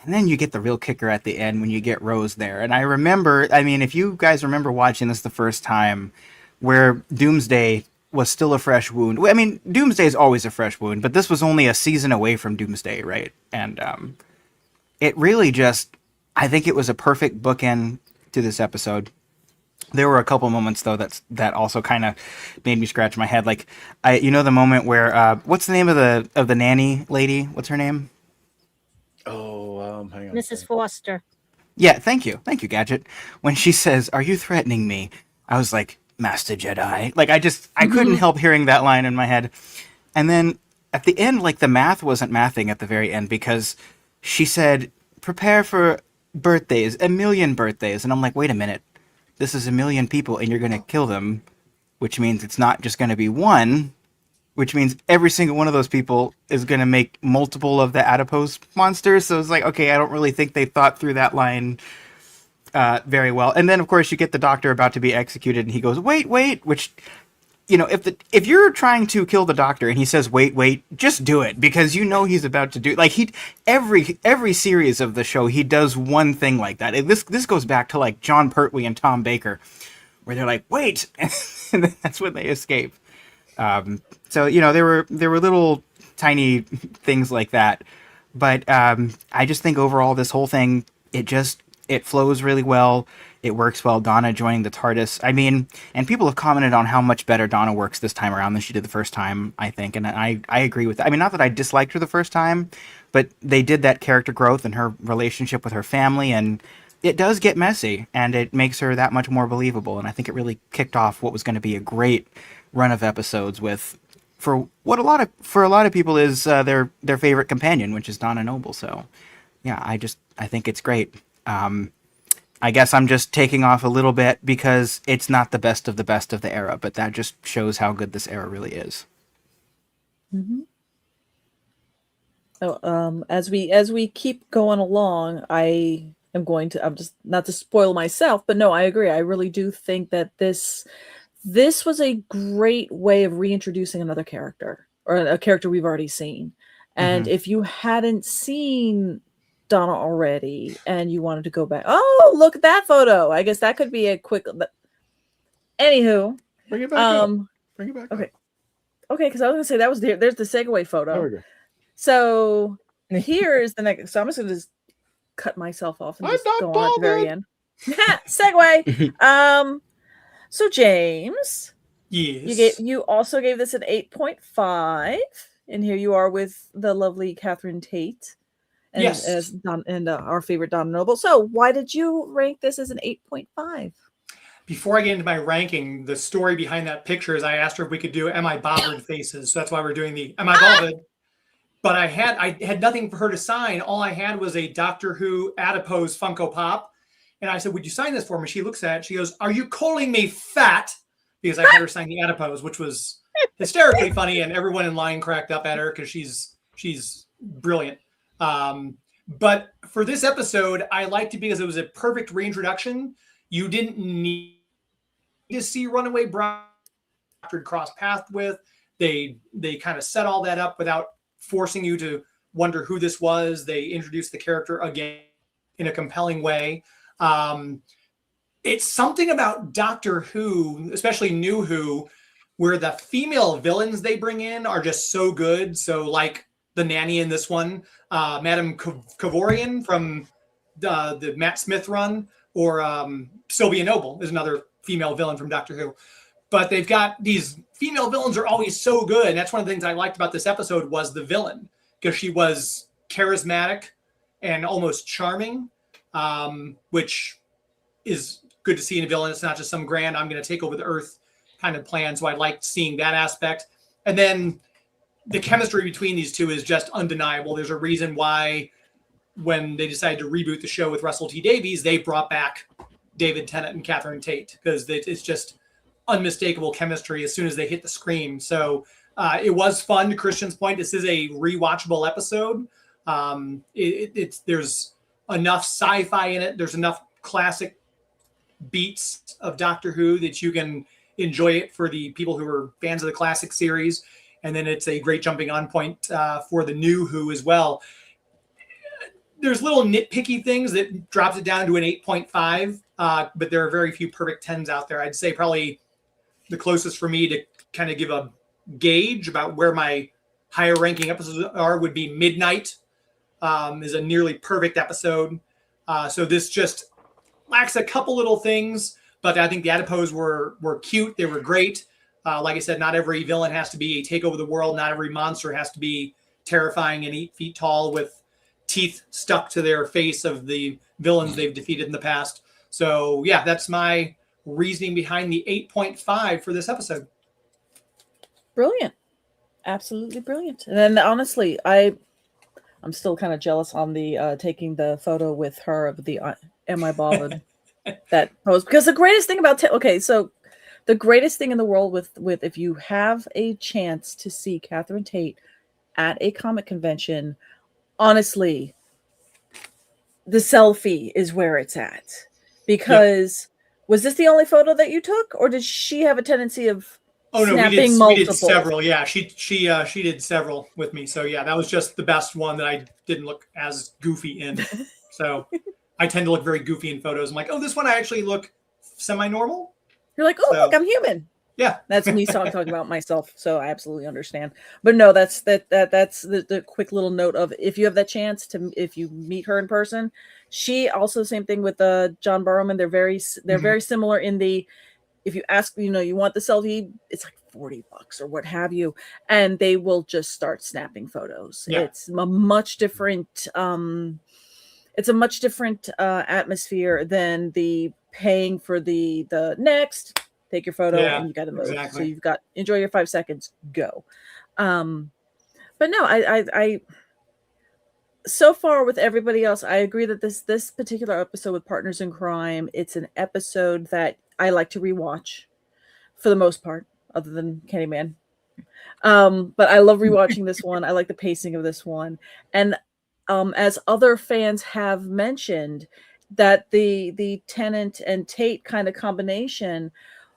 And then you get the real kicker at the end when you get Rose there. And I remember, if you guys remember watching this the first time, where Doomsday was still a fresh wound. I mean, Doomsday is always a fresh wound, but this was only a season away from Doomsday, right? And it really just, I think it was a perfect bookend to this episode. There were a couple moments, though, that also kind of made me scratch my head. Like, the moment where, what's the name of the nanny lady? What's her name? Oh, hang on. Mrs. Foster. Yeah, thank you, Gadget. When she says, "Are you threatening me?" I was like, Master Jedi. Like, I couldn't help hearing that line in my head. And then at the end, like, the math wasn't mathing at the very end, because she said, prepare for birthdays, 1 million birthdays. And I'm like, wait a minute. This is 1 million people and you're going to kill them, which means it's not just going to be one, which means every single one of those people is going to make multiple of the adipose monsters. So it's like, okay, I don't really think they thought through that line very well. And then, of course, you get the Doctor about to be executed, and he goes, wait, which, you know, if you're trying to kill the Doctor and he says, wait, just do it, because you know he's about to do, like, every series of the show, he does one thing like that. This goes back to, like, John Pertwee and Tom Baker, where they're like, wait, and then that's when they escape. So, you know, there were little tiny things like that, but I just think overall this whole thing, it flows really well. It works well. Donna joining the TARDIS. I mean, and people have commented on how much better Donna works this time around than she did the first time, I think, and I agree with that. I mean, not that I disliked her the first time, but they did that character growth and her relationship with her family, and it does get messy, and it makes her that much more believable, and I think it really kicked off what was going to be a great run of episodes with, for a lot of people is their favorite companion, which is Donna Noble. So yeah, I think it's great. I guess I'm just taking off a little bit because it's not the best of the era, but that just shows how good this era really is. Mm-hmm. So, as we keep going along, I'm just not to spoil myself, but no, I agree. I really do think that this was a great way of reintroducing another character, or a character we've already seen. And if you hadn't seen Donna already and you wanted to go back, oh, look at that photo, I guess that could be a quick, anywho, bring it back up. Bring it back okay up. Okay, because I was gonna say that was there's the segue photo. There we go. So here is the next, so I'm just gonna cut myself off and just go on at the very end. Segue. So James, yes, you also gave this an 8.5, and here you are with the lovely Catherine Tate. And, yes, our favorite Donna Noble. So why did you rank this as an 8.5? Before I get into my ranking, the story behind that picture is I asked her if we could do "Am I Bothered" faces. So that's why we're doing the "Am I Bothered?" But I had nothing for her to sign. All I had was a Doctor Who Adipose Funko Pop, and I said, "Would you sign this for me?" She looks at it. She goes, "Are you calling me fat?" Because I had her sign the Adipose, which was hysterically funny, and everyone in line cracked up at her because she's brilliant. But for this episode, I liked it because it was a perfect reintroduction. You didn't need to see Runaway Bride cross paths with. They kind of set all that up without forcing you to wonder who this was. They introduced the character again in a compelling way. It's something about Doctor Who, especially New Who, where the female villains they bring in are just so good. So like the nanny in this one, Madame Kavorian from the Matt Smith run, or Sylvia Noble is another female villain from Doctor Who. But they've got these female villains are always so good. And that's one of the things I liked about this episode was the villain, because she was charismatic and almost charming, which is good to see in a villain. It's not just some grand, I'm going to take over the Earth kind of plan. So I liked seeing that aspect. And then the chemistry between these two is just undeniable. There's a reason why when they decided to reboot the show with Russell T Davies, they brought back David Tennant and Catherine Tate, because it's just unmistakable chemistry as soon as they hit the screen. So it was fun. To Christian's point, this is a rewatchable episode. There's enough sci-fi in it. There's enough classic beats of Doctor Who that you can enjoy it for the people who are fans of the classic series. And then it's a great jumping on point for the New Who as well. There's little nitpicky things that drops it down to an 8.5, but there are very few perfect 10s out there. I'd say probably the closest for me to kind of give a gauge about where my higher ranking episodes are would be Midnight, is a nearly perfect episode. So this just lacks a couple little things, but I think the Adipose were cute. They were great. Like I said, not every villain has to be a take over the world. Not every monster has to be terrifying and 8 feet tall with teeth stuck to their face of the villains they've defeated in the past. So yeah, that's my reasoning behind the 8.5 for this episode. Brilliant. Absolutely brilliant. And then honestly, I'm still kind of jealous on the taking the photo with her of the am I bothered that pose, because the greatest thing about the greatest thing in the world with if you have a chance to see Catherine Tate at a comic convention, honestly, the selfie is where it's at. Because was this the only photo that you took, or did she have a tendency of snapping multiple? We did several. Yeah, she did several with me. So yeah, that was just the best one that I didn't look as goofy in. So I tend to look very goofy in photos. I'm like, oh, this one I actually look semi-normal. You're like, oh, look, I'm human. Yeah, that's me talking about myself. So I absolutely understand. But no, that's the quick little note of, if you have that chance if you meet her in person. She also, same thing with John Barrowman. They're very similar in the, if you ask, you want the selfie, it's like $40 or what have you, and they will just start snapping photos. Yeah. It's a much different atmosphere than the paying for the next, take your photo, and you got to move. Exactly. So you've got, enjoy your 5 seconds, go. But no, I so far with everybody else, I agree that this particular episode with Partners in Crime, it's an episode that I like to rewatch for the most part, other than Candyman. But I love rewatching this one. I like the pacing of this one. And as other fans have mentioned, that the Tennant and Tate kind of combination,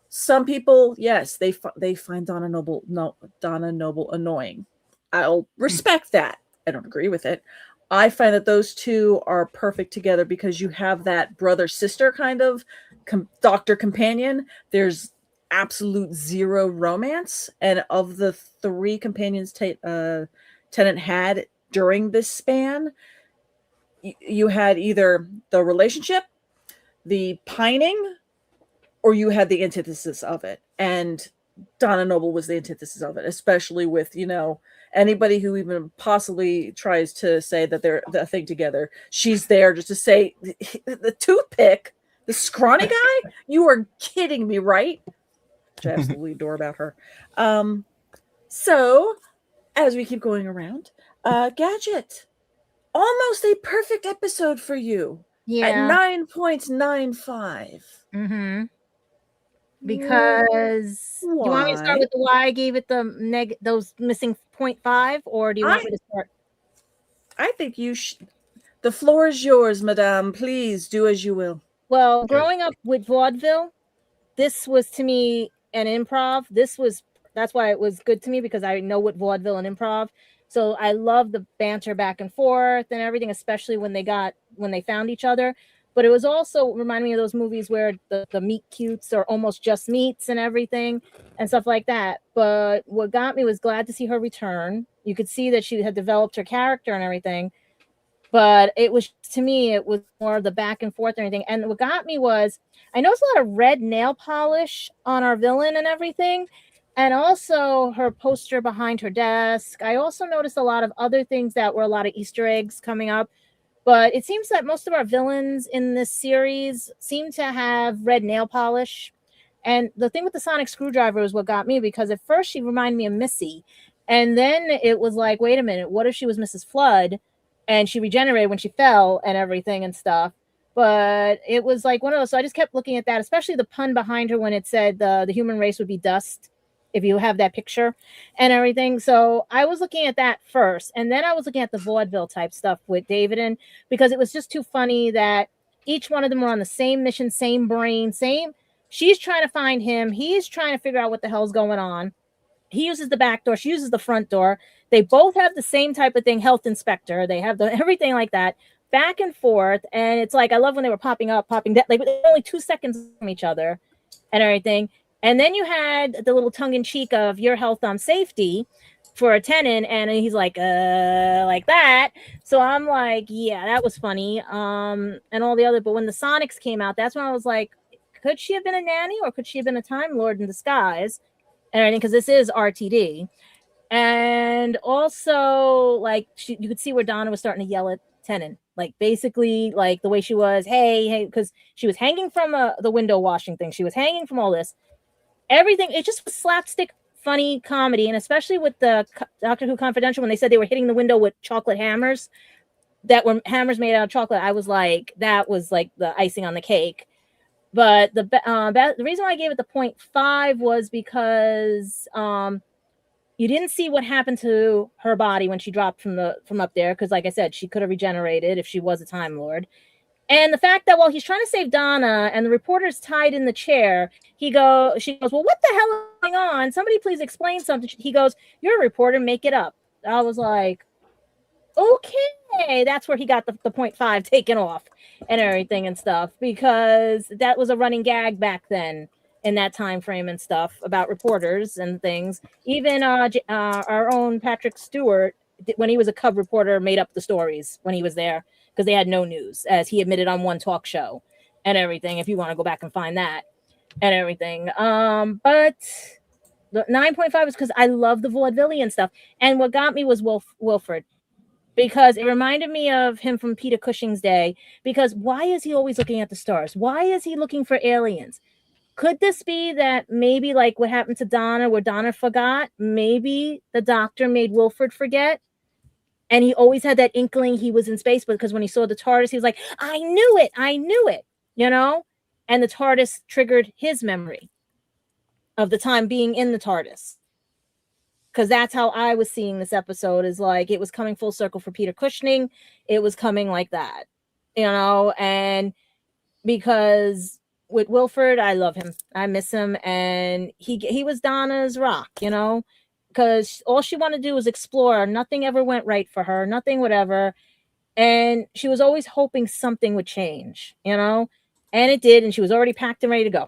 some people, yes, they find Donna Noble annoying. I'll respect that. I don't agree with it. I find that those two are perfect together because you have that brother-sister kind of doctor companion. There's absolute zero romance. And of the three companions Tennant had during this span, you had either the relationship, the pining, or you had the antithesis of it. And Donna Noble was the antithesis of it, especially with, anybody who even possibly tries to say that they're a thing together. She's there just to say, the toothpick, the scrawny guy, you are kidding me, right? Which I absolutely adore about her. So, as we keep going around, Gadget, almost a perfect episode for you. Yeah. At 9.95. Mm-hmm. Because do you want me to start with the why I gave it the those missing 0.5, or do you want me to start? I think you should. The floor is yours, madame. Please do as you will. Well, growing up with vaudeville, this was to me an improv. That's why it was good to me, because I know what vaudeville and improv. So I love the banter back and forth and everything, especially when they found each other. But it was also reminding me of those movies where the meet cutes are almost just meets and everything and stuff like that. But what got me was glad to see her return. You could see that she had developed her character and everything. But it was, to me, it was more of the back and forth and everything. And what got me was, I noticed a lot of red nail polish on our villain and everything. And also her poster behind her desk. I also noticed a lot of other things that were a lot of Easter eggs coming up. But it seems that most of our villains in this series seem to have red nail polish. And the thing with the sonic screwdriver is what got me, because at first she reminded me of Missy. And then it was like, wait a minute, what if she was Mrs. Flood and she regenerated when she fell and everything and stuff? But it was like one of those. So I just kept looking at that, especially the pun behind her when it said the human race would be dust, if you have that picture and everything. So I was looking at that first. And then I was looking at the vaudeville type stuff with David, because it was just too funny that each one of them were on the same mission, same brain, she's trying to find him. He's trying to figure out what the hell's going on. He uses the back door. She uses the front door. They both have the same type of thing. Health inspector. They have everything like that, back and forth. And it's like, I love when they were popping up, popping down, like only 2 seconds from each other and everything. And then you had the little tongue-in-cheek of your health on safety for a Tennant, and he's like that. So I'm like, yeah, that was funny. And all the other, but when the Sonics came out, that's when I was like, could she have been a nanny, or could she have been a Time Lord in disguise? And everything, because this is RTD. And also, like, you could see where Donna was starting to yell at Tennant. Like basically like the way she was, hey, because she was hanging from the window washing thing. She was hanging from all this. Everything, it just was slapstick funny comedy, and especially with the Doctor Who Confidential when they said they were hitting the window with chocolate hammers that were hammers made out of chocolate. I was like, that was like the icing on the cake. But the reason why I gave it the 0.5 was because you didn't see what happened to her body when she dropped from up there, because like I said, she could have regenerated if she was a Time Lord. And the fact that while he's trying to save Donna and the reporter's tied in the chair, she goes, well, what the hell is going on? Somebody please explain something. He goes, you're a reporter, make it up. I was like, okay, that's where he got the 0.5 taken off and everything and stuff, because that was a running gag back then in that time frame and stuff about reporters and things. Even our own Patrick Stewart, when he was a Cub reporter, made up the stories when he was there, because they had no news, as he admitted on one talk show and everything, if you want to go back and find that and everything. But the 9.5 is because I love the vaudevillian stuff. And what got me was Wilfred, because it reminded me of him from Peter Cushing's day. Because why is he always looking at the stars? Why is he looking for aliens? Could this be that maybe like what happened to Donna, where Donna forgot? Maybe the Doctor made Wilfred forget. And he always had that inkling he was in space, because when he saw the TARDIS, he was like, I knew it, you know? And the TARDIS triggered his memory of the time being in the TARDIS. Because that's how I was seeing this episode, is like it was coming full circle for Peter Cushing. It was coming like that, you know? And because with Wilfred, I love him. I miss him. And he was Donna's rock, you know? Because all she wanted to do was explore. Nothing ever went right for her. Nothing, whatever. And she was always hoping something would change, you know? And it did. And she was already packed and ready to go.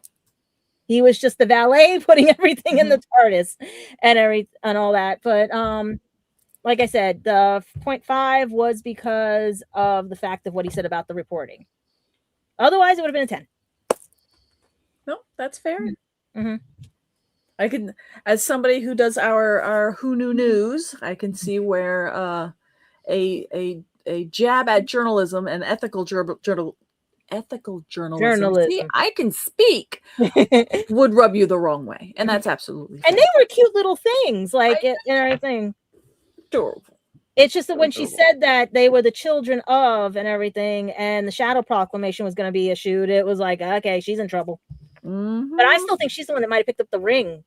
He was just the valet putting everything in the TARDIS and all that. But like I said, the 0.5 was because of the fact of what he said about the reporting. Otherwise, it would have been a 10. No, that's fair. Mm-hmm. I can, as somebody who does our Who Knew News, I can see where a jab at journalism and ethical journalism. See, I can speak would rub you the wrong way, and that's absolutely fair. And they were cute little things, like and everything. Adorable. It's just that when she said that they were the children of and everything, and the Shadow Proclamation was going to be issued, it was like, okay, she's in trouble. Mm-hmm. But I still think she's the one that might have picked up the ring.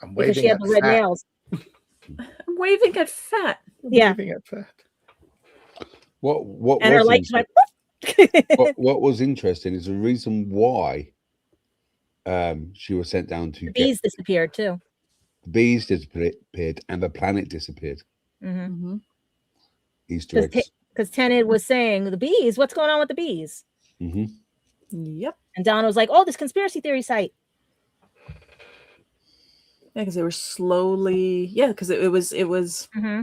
I'm because she had the red nails. I'm waving at Fat. Yeah. Waving at Fat. What and her legs went. what was interesting is the reason why she was sent down to The bees disappeared too. The bees disappeared and the planet disappeared. Mm-hmm. Easter eggs. Because Tennant was saying, the bees, what's going on with the bees? Mm-hmm. Yep. And Donna was like, oh, this conspiracy theory site. Yeah, because they were slowly, because it was mm-hmm.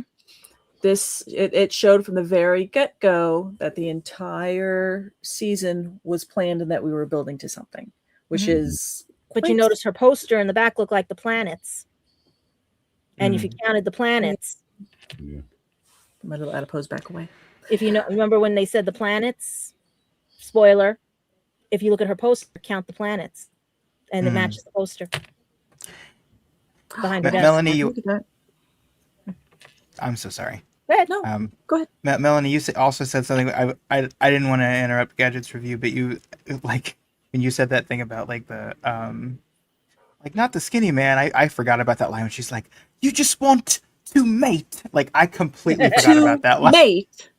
it showed from the very get-go that the entire season was planned and that we were building to something, which Mm-hmm. is But you notice her poster in the back looked like the planets. And if you counted the planets. Yeah. My little adipose back away. If you remember when they said the planets, spoiler, if you look at her poster, count the planets. And it matches the poster. Behind her desk. Melanie, I'm so sorry. Go ahead. No, go ahead. Melanie, you also said something. I didn't want to interrupt Gadget's review, but you like when you said that thing about like the like not the skinny man. I forgot about that line when she's like, "You just want to mate." Like I completely forgot about that line. Mate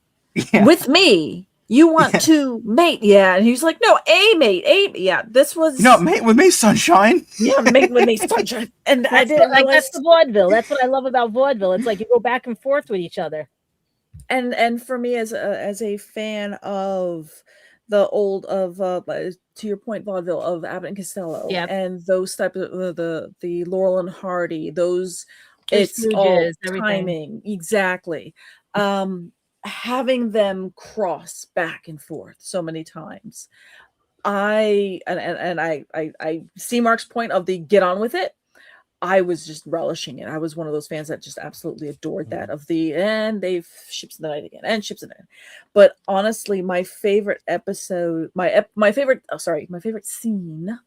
with me. You want to mate, and he's like, "No, a mate, yeah." This was mate with me, sunshine. Yeah, mate with me, sunshine. And I didn't like that's the vaudeville. That's what I love about vaudeville. It's like you go back and forth with each other. And for me, as a fan of the old to your point, vaudeville of Abbott and Costello, and those type of the Laurel and Hardy, those it's all timing exactly. Having them cross back and forth so many times, I see Mark's point of the get on with it. I was just relishing it. I was one of those fans that just absolutely adored that and they've ships in the night again and ships in the night. But honestly, my favorite episode, my favorite scene,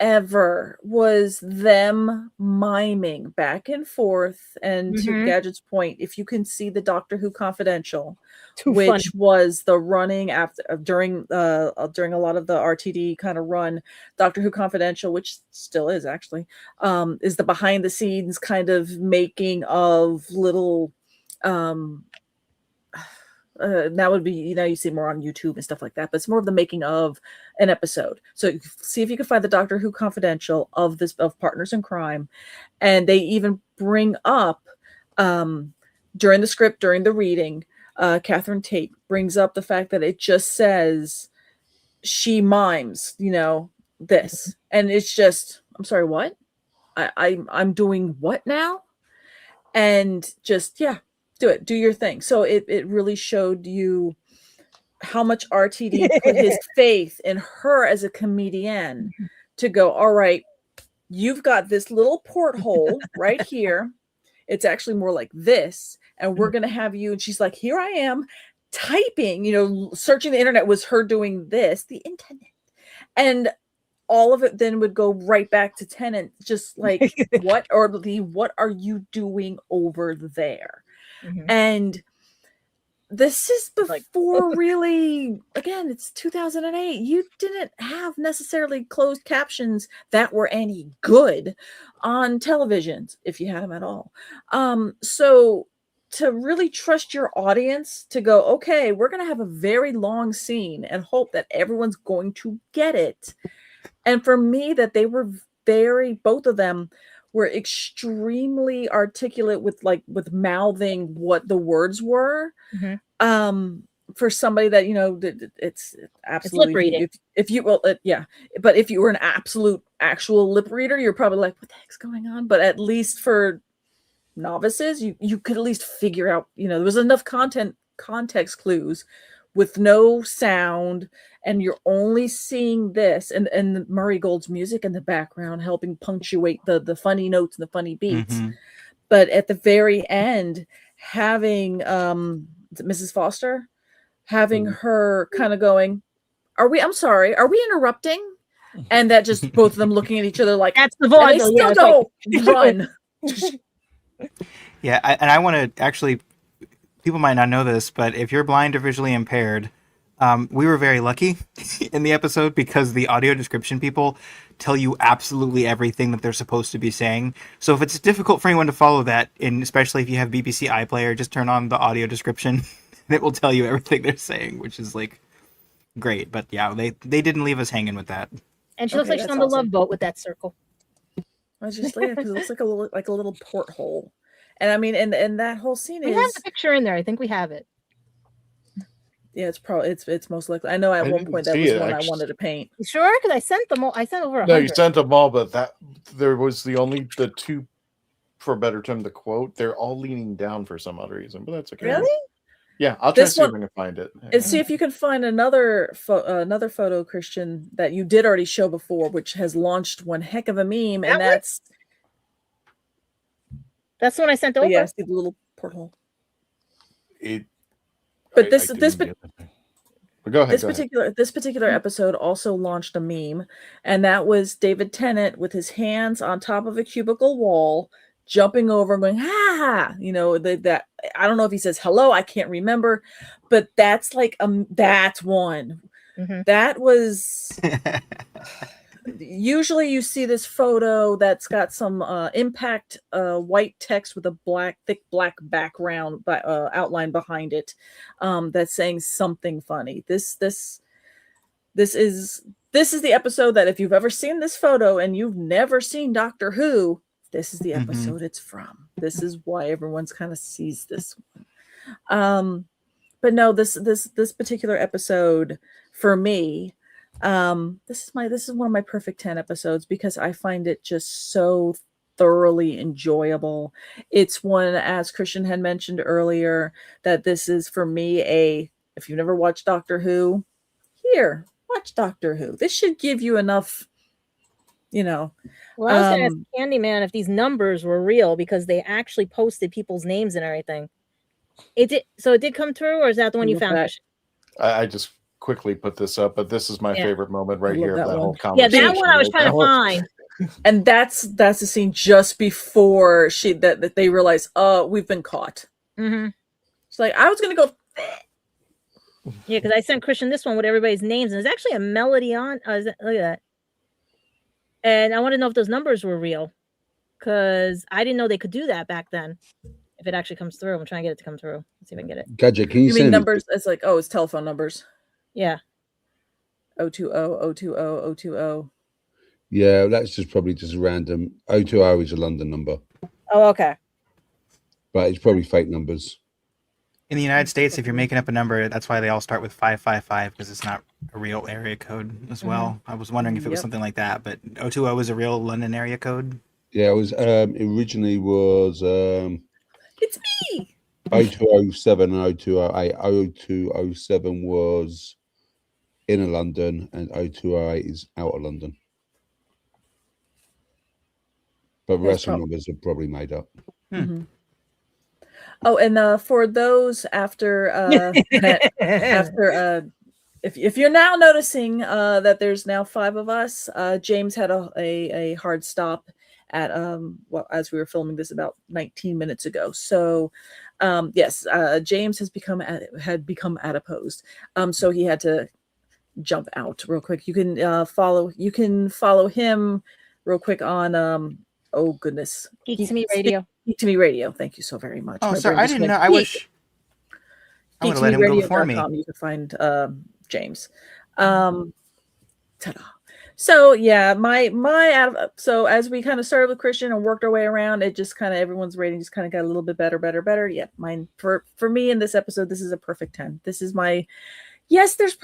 ever was them miming back and forth. And to Gadget's point, if you can see the Doctor Who Confidential, which was the running after during a lot of the RTD kind of run, Doctor Who Confidential, which still is actually, is the behind the scenes kind of making of little that would be, you see more on YouTube and stuff like that, but it's more of the making of an episode. So see if you can find the Doctor Who Confidential of Partners in Crime. And they even bring up during the script, during the reading, Catherine Tate brings up the fact that it just says she mimes, this. And it's just, I'm sorry, what? I'm doing what now? And just, yeah. Do your thing. So it really showed you how much RTD put his faith in her as a comedian to go, all right, you've got this little porthole right here. It's actually more like this. And we're going to have you. And she's like, here I am typing, searching the internet was her doing this, the internet. And all of it then would go right back to Tennant, just like, what are you doing over there? And this is before really, again, it's 2008. You didn't have necessarily closed captions that were any good on televisions, if you had them at all. So to really trust your audience to go, okay, we're going to have a very long scene and hope that everyone's going to get it. And for me, that they were both of them were extremely articulate with mouthing what the words were. For somebody that it's absolutely it's lip reading. But if you were an actual lip reader, you're probably like, what the heck's going on? But at least for novices, you could at least figure out, there was enough context clues with no sound, and you're only seeing this and Murray Gold's music in the background helping punctuate the funny notes and the funny beats. But at the very end, having Mrs. Foster, having her kind of going, are we interrupting? And that just both of them looking at each other like, that's the vaudeville. They still run. Yeah, I want to actually, people might not know this, but if you're blind or visually impaired, we were very lucky in the episode because the audio description people tell you absolutely everything that they're supposed to be saying. So if it's difficult for anyone to follow that, and especially if you have BBC iPlayer, just turn on the audio description and it will tell you everything they're saying, which is great. But yeah, they didn't leave us hanging with that. And she looks like she's on the Love Boat with that circle. I was just because it looks like a little porthole. And I mean, and that whole scene we have the picture in there. I think we have it. Yeah, it's most likely. I know at one point that was one I wanted to paint. You sure? Because I sent them all. I sent over 100. No, you sent them all, but there was the two, for a better term, the quote. They're all leaning down for some odd reason, but that's okay. Really? Yeah, I'll try to see if I can find it. And see if you can find another photo, Christian, that you did already show before, which has launched one heck of a meme, and that's the one I sent over. Yeah, see the little porthole. But go ahead. This particular episode also launched a meme, and that was David Tennant with his hands on top of a cubicle wall, jumping over and going, ha! That I don't know if he says hello, I can't remember, but that's that's one. That was usually you see this photo that's got some impact white text with a thick black background outline behind it that's saying something funny. This is the episode that if you've ever seen this photo and you've never seen Doctor Who, this is the episode it's from. This is why everyone's kind of sees this one. But no, this particular episode for me, this is one of my perfect 10 episodes because I find it just so thoroughly enjoyable. It's one, as Christian had mentioned earlier, that this is for me if you've never watched Doctor Who, watch Doctor Who. This should give you enough you know. Well, I was going to ask Candyman if these numbers were real because they actually posted people's names and everything. So it did come through, or is that the one you found? I just quickly put this up, but this is my favorite moment right here of that whole Yeah, conversation. that one I was trying to find. And that's the scene just before that they realize, we've been caught. Mm-hmm. She's like, I was gonna go. Yeah, because I sent Christian this one with everybody's names, and there's actually a melody on. Look at that. And I want to know if those numbers were real, because I didn't know they could do that back then. If it actually comes through, I'm trying to get it to come through. Let's see if I can get it. Gadget, can you mean send numbers? It's like, it's telephone numbers. Yeah. 020 020 020. Yeah, that's probably just random. 020 is a London number, Oh, okay. but it's probably fake numbers. In the United States, if you're making up a number, that's why they all start with 555 because it's not a real area code as well. I was wondering if it was something like that, but 020 is a real London area code. Yeah, it was originally was it's me. 0207 and 0208. 0207 was inner London and 0208 is outer London. But the rest of the numbers are probably made up. Mm-hmm. Oh, and for those after if you're now noticing that there's now 5 of us, James had a hard stop at as we were filming this about 19 minutes ago. So yes, James had become adipose. So he had to jump out real quick. You can follow him real quick on oh goodness, Geek to Me Radio. Geek to Me Radio. Thank you so very much. Oh, sorry, I didn't know. I wish I would have let him go before me. You can find James. Ta-da. So yeah, so as we kind of started with Christian and worked our way around, it just kind of everyone's rating just kind of got a little bit better. Yeah, mine for me in this episode, this is a perfect 10. This is my. Yes, there's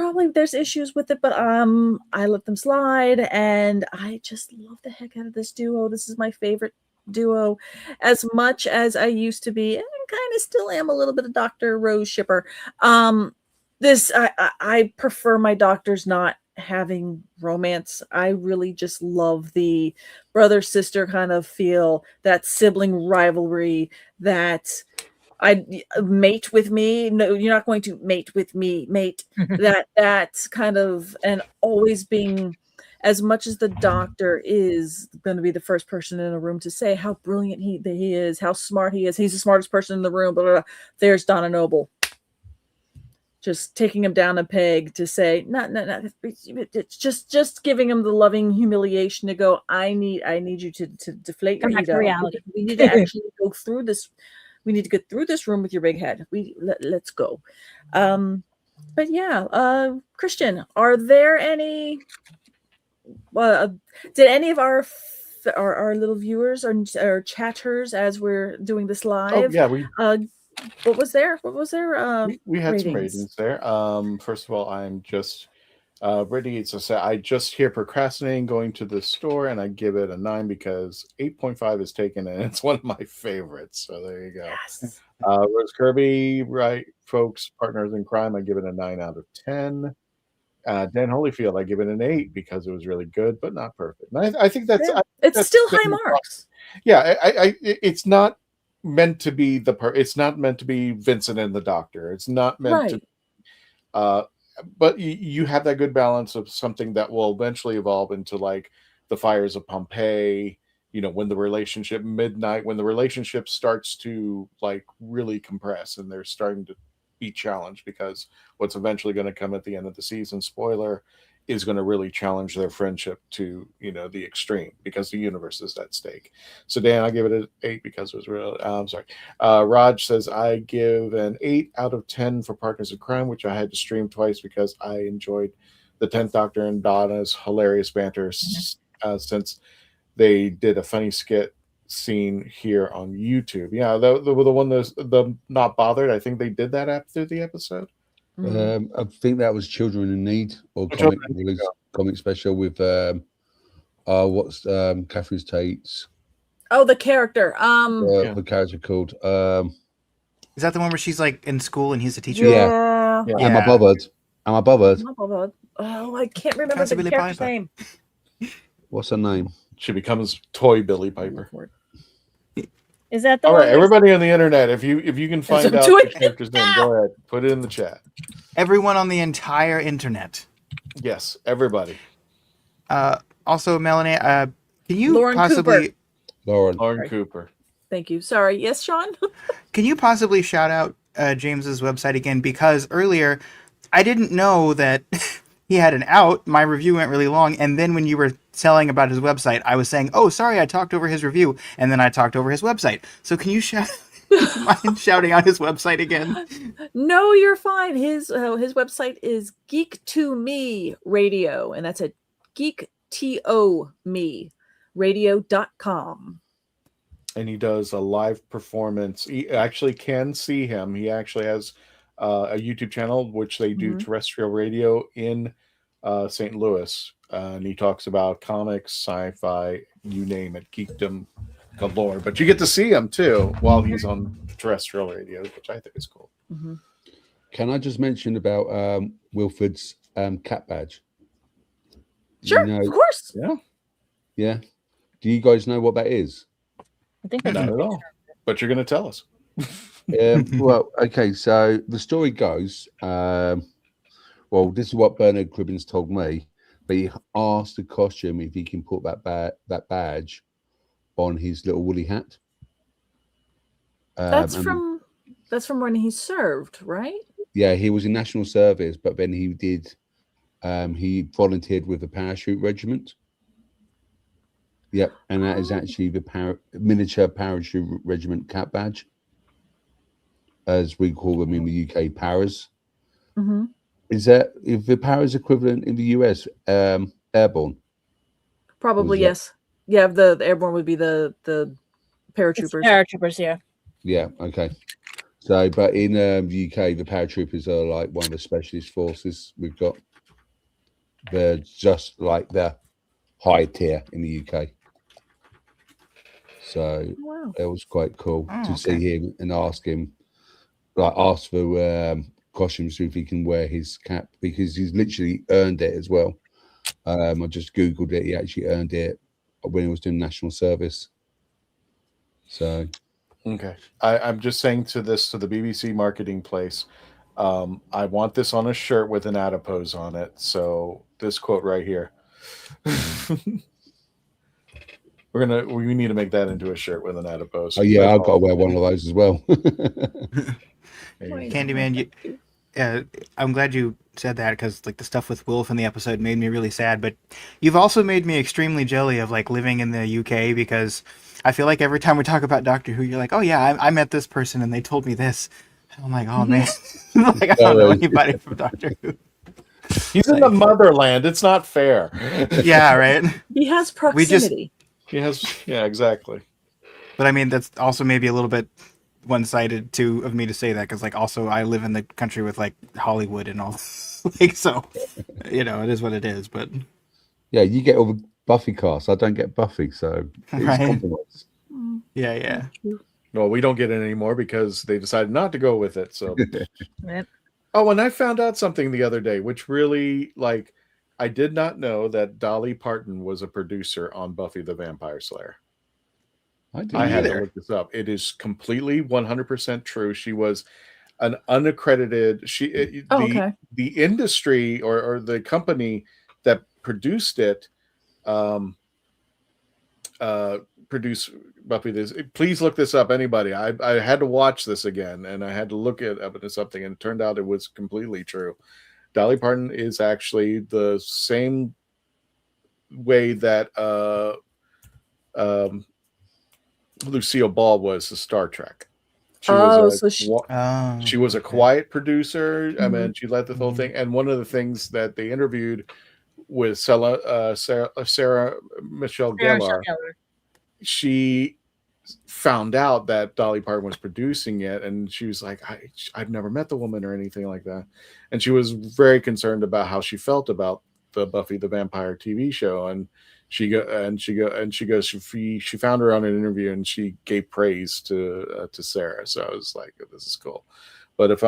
issues with it, but I let them slide, and I just love the heck out of this duo. This is my favorite duo, as much as I used to be, and kind of still am a little bit of Dr. Rose shipper. I prefer my doctors not having romance. I really just love the brother sister kind of feel, that sibling rivalry, that mate with me. No, you're not going to mate with me, mate. That's kind of, and always being, as much as the doctor is going to be the first person in a room to say how brilliant he is, how smart he is. He's the smartest person in the room. Blah, blah, blah. There's Donna Noble, just taking him down a peg to say, no. It's just giving him the loving humiliation to go, I need you to deflate your ego. Reality. We need to actually go through this. We need to get through this room with your big head. Let's go. But yeah, Christian, are there any? Did any of our little viewers or chatters, as we're doing this live? Oh yeah, what was there? We had some ratings there. First of all, I'm just ready to say I just hear procrastinating going to the store, and I give it a 9 because 8.5 is taken, and it's one of my favorites. So there you go. Yes. Rose Kirby, right, folks, partners in crime. I give it a 9 out of 10. Dan Holyfield, I give it an 8 because it was really good, but not perfect. And I think that's it's still high marks. Yeah, it's not meant to be it's not meant to be Vincent and the Doctor. It's not meant to. But you have that good balance of something that will eventually evolve into like the Fires of Pompeii. You know, when the relationship starts to like really compress and they're starting to be challenged, because what's eventually going to come at the end of the season, spoiler, is going to really challenge their friendship to, the extreme, because the universe is at stake. So Dan, I give it an 8 because it was real. I'm sorry. Raj says I give an 8 out of 10 for Partners in Crime, which I had to stream twice because I enjoyed the 10th Doctor and Donna's hilarious banter since they did a funny skit scene here on YouTube. Yeah, the one the Not Bothered. I think they did that after the episode. I think that was Children in Need or comic special with what's Catherine's Tate's. Oh, the character. The character called. Is that the one where she's like in school and he's a teacher? Yeah. Am I bothered? Oh, I can't remember the character's name. What's her name? She becomes Toy Billie Piper. Is that the All one? right, everybody on the internet, if you can find out do the it character's name, go ahead, put it in the chat. Everyone on the entire internet. Yes, everybody. Also, Melanie, can you Lauren possibly Cooper. Lauren Cooper. Thank you. Sorry. Yes, Sean? can you possibly shout out James's website again? Because earlier I didn't know that he had an out. My review went really long, and then when you were telling about his website, I was saying, "Oh, sorry, I talked over his review," and then I talked over his website. So can you mind shouting out his website again? No, you're fine. His website is Geek to Me Radio, and that's at geektomeradio.com. And he does a live performance. You actually can see him. He actually has a YouTube channel, which they do terrestrial radio in St. Louis. And he talks about comics, sci-fi, you name it, geekdom galore. But you get to see him, too, while he's on terrestrial radio, which I think is cool. Can I just mention about Wilfred's cat badge? Sure, of course. Yeah. Yeah. Do you guys know what that is? I think Not at all. But you're going to tell us. Well, okay. So the story goes, well, this is what Bernard Cribbins told me, but he asked the costume if he can put that badge on his little woolly hat. That's from when he served, right? Yeah, he was in national service, but then he did. He volunteered with the parachute regiment. Yep, and that is actually the miniature parachute regiment cat badge, as we call them in the UK, paras. Is that if the paras equivalent in the US, airborne? Probably yes. Yeah, the airborne would be the paratroopers. Paratroopers, yeah. Yeah. Okay. So, but in the UK, the paratroopers are like one of the specialist forces we've got. They're just like the high tier in the UK. So it was quite cool to see him and ask for costumes so if he can wear his cap, because he's literally earned it as well. I just Googled it. He actually earned it when he was doing national service. So. Okay. I'm just saying to the BBC marketing place, I want this on a shirt with an adipose on it. So this quote right here. We need to make that into a shirt with an adipose. Oh yeah, I've got to wear one of those as well. Candyman, I'm glad you said that, because like the stuff with Wilf in the episode made me really sad. But you've also made me extremely jelly of like living in the UK, because I feel like every time we talk about Doctor Who, you're like, oh yeah, I met this person and they told me this. I'm like, oh man, like I don't know anybody from Doctor Who. He's in the motherland. It's not fair. Yeah, right. He has proximity. Yeah, exactly. But I mean, that's also maybe a little bit one-sided too of me to say that, because like also I live in the country with like Hollywood and all, like, so you know, it is what it is. But yeah, you get all the Buffy cast. I don't get Buffy, so it's compromise. Yeah. Well, we don't get it anymore because they decided not to go with it. So. Oh, and I found out something the other day, which really, like, I did not know that Dolly Parton was a producer on Buffy the Vampire Slayer. I had to look this up. It is completely 100% true. She was an unaccredited. The industry or the company that produced it produced Buffy. Please look this up, anybody. I had to watch this again, and I had to look it up into something, and it turned out it was completely true. Dolly Parton is actually the same way that Lucille Ball was to Star Trek. She was a quiet producer. I mean, she led the whole thing. And one of the things that they interviewed with Sarah Michelle Gellar, she found out that Dolly Parton was producing it, and she was like, I've never met the woman or anything like that. And she was very concerned about how she felt about the Buffy the Vampire TV show. And she found her on an interview, and she gave praise to Sarah. So I was like, this is cool. But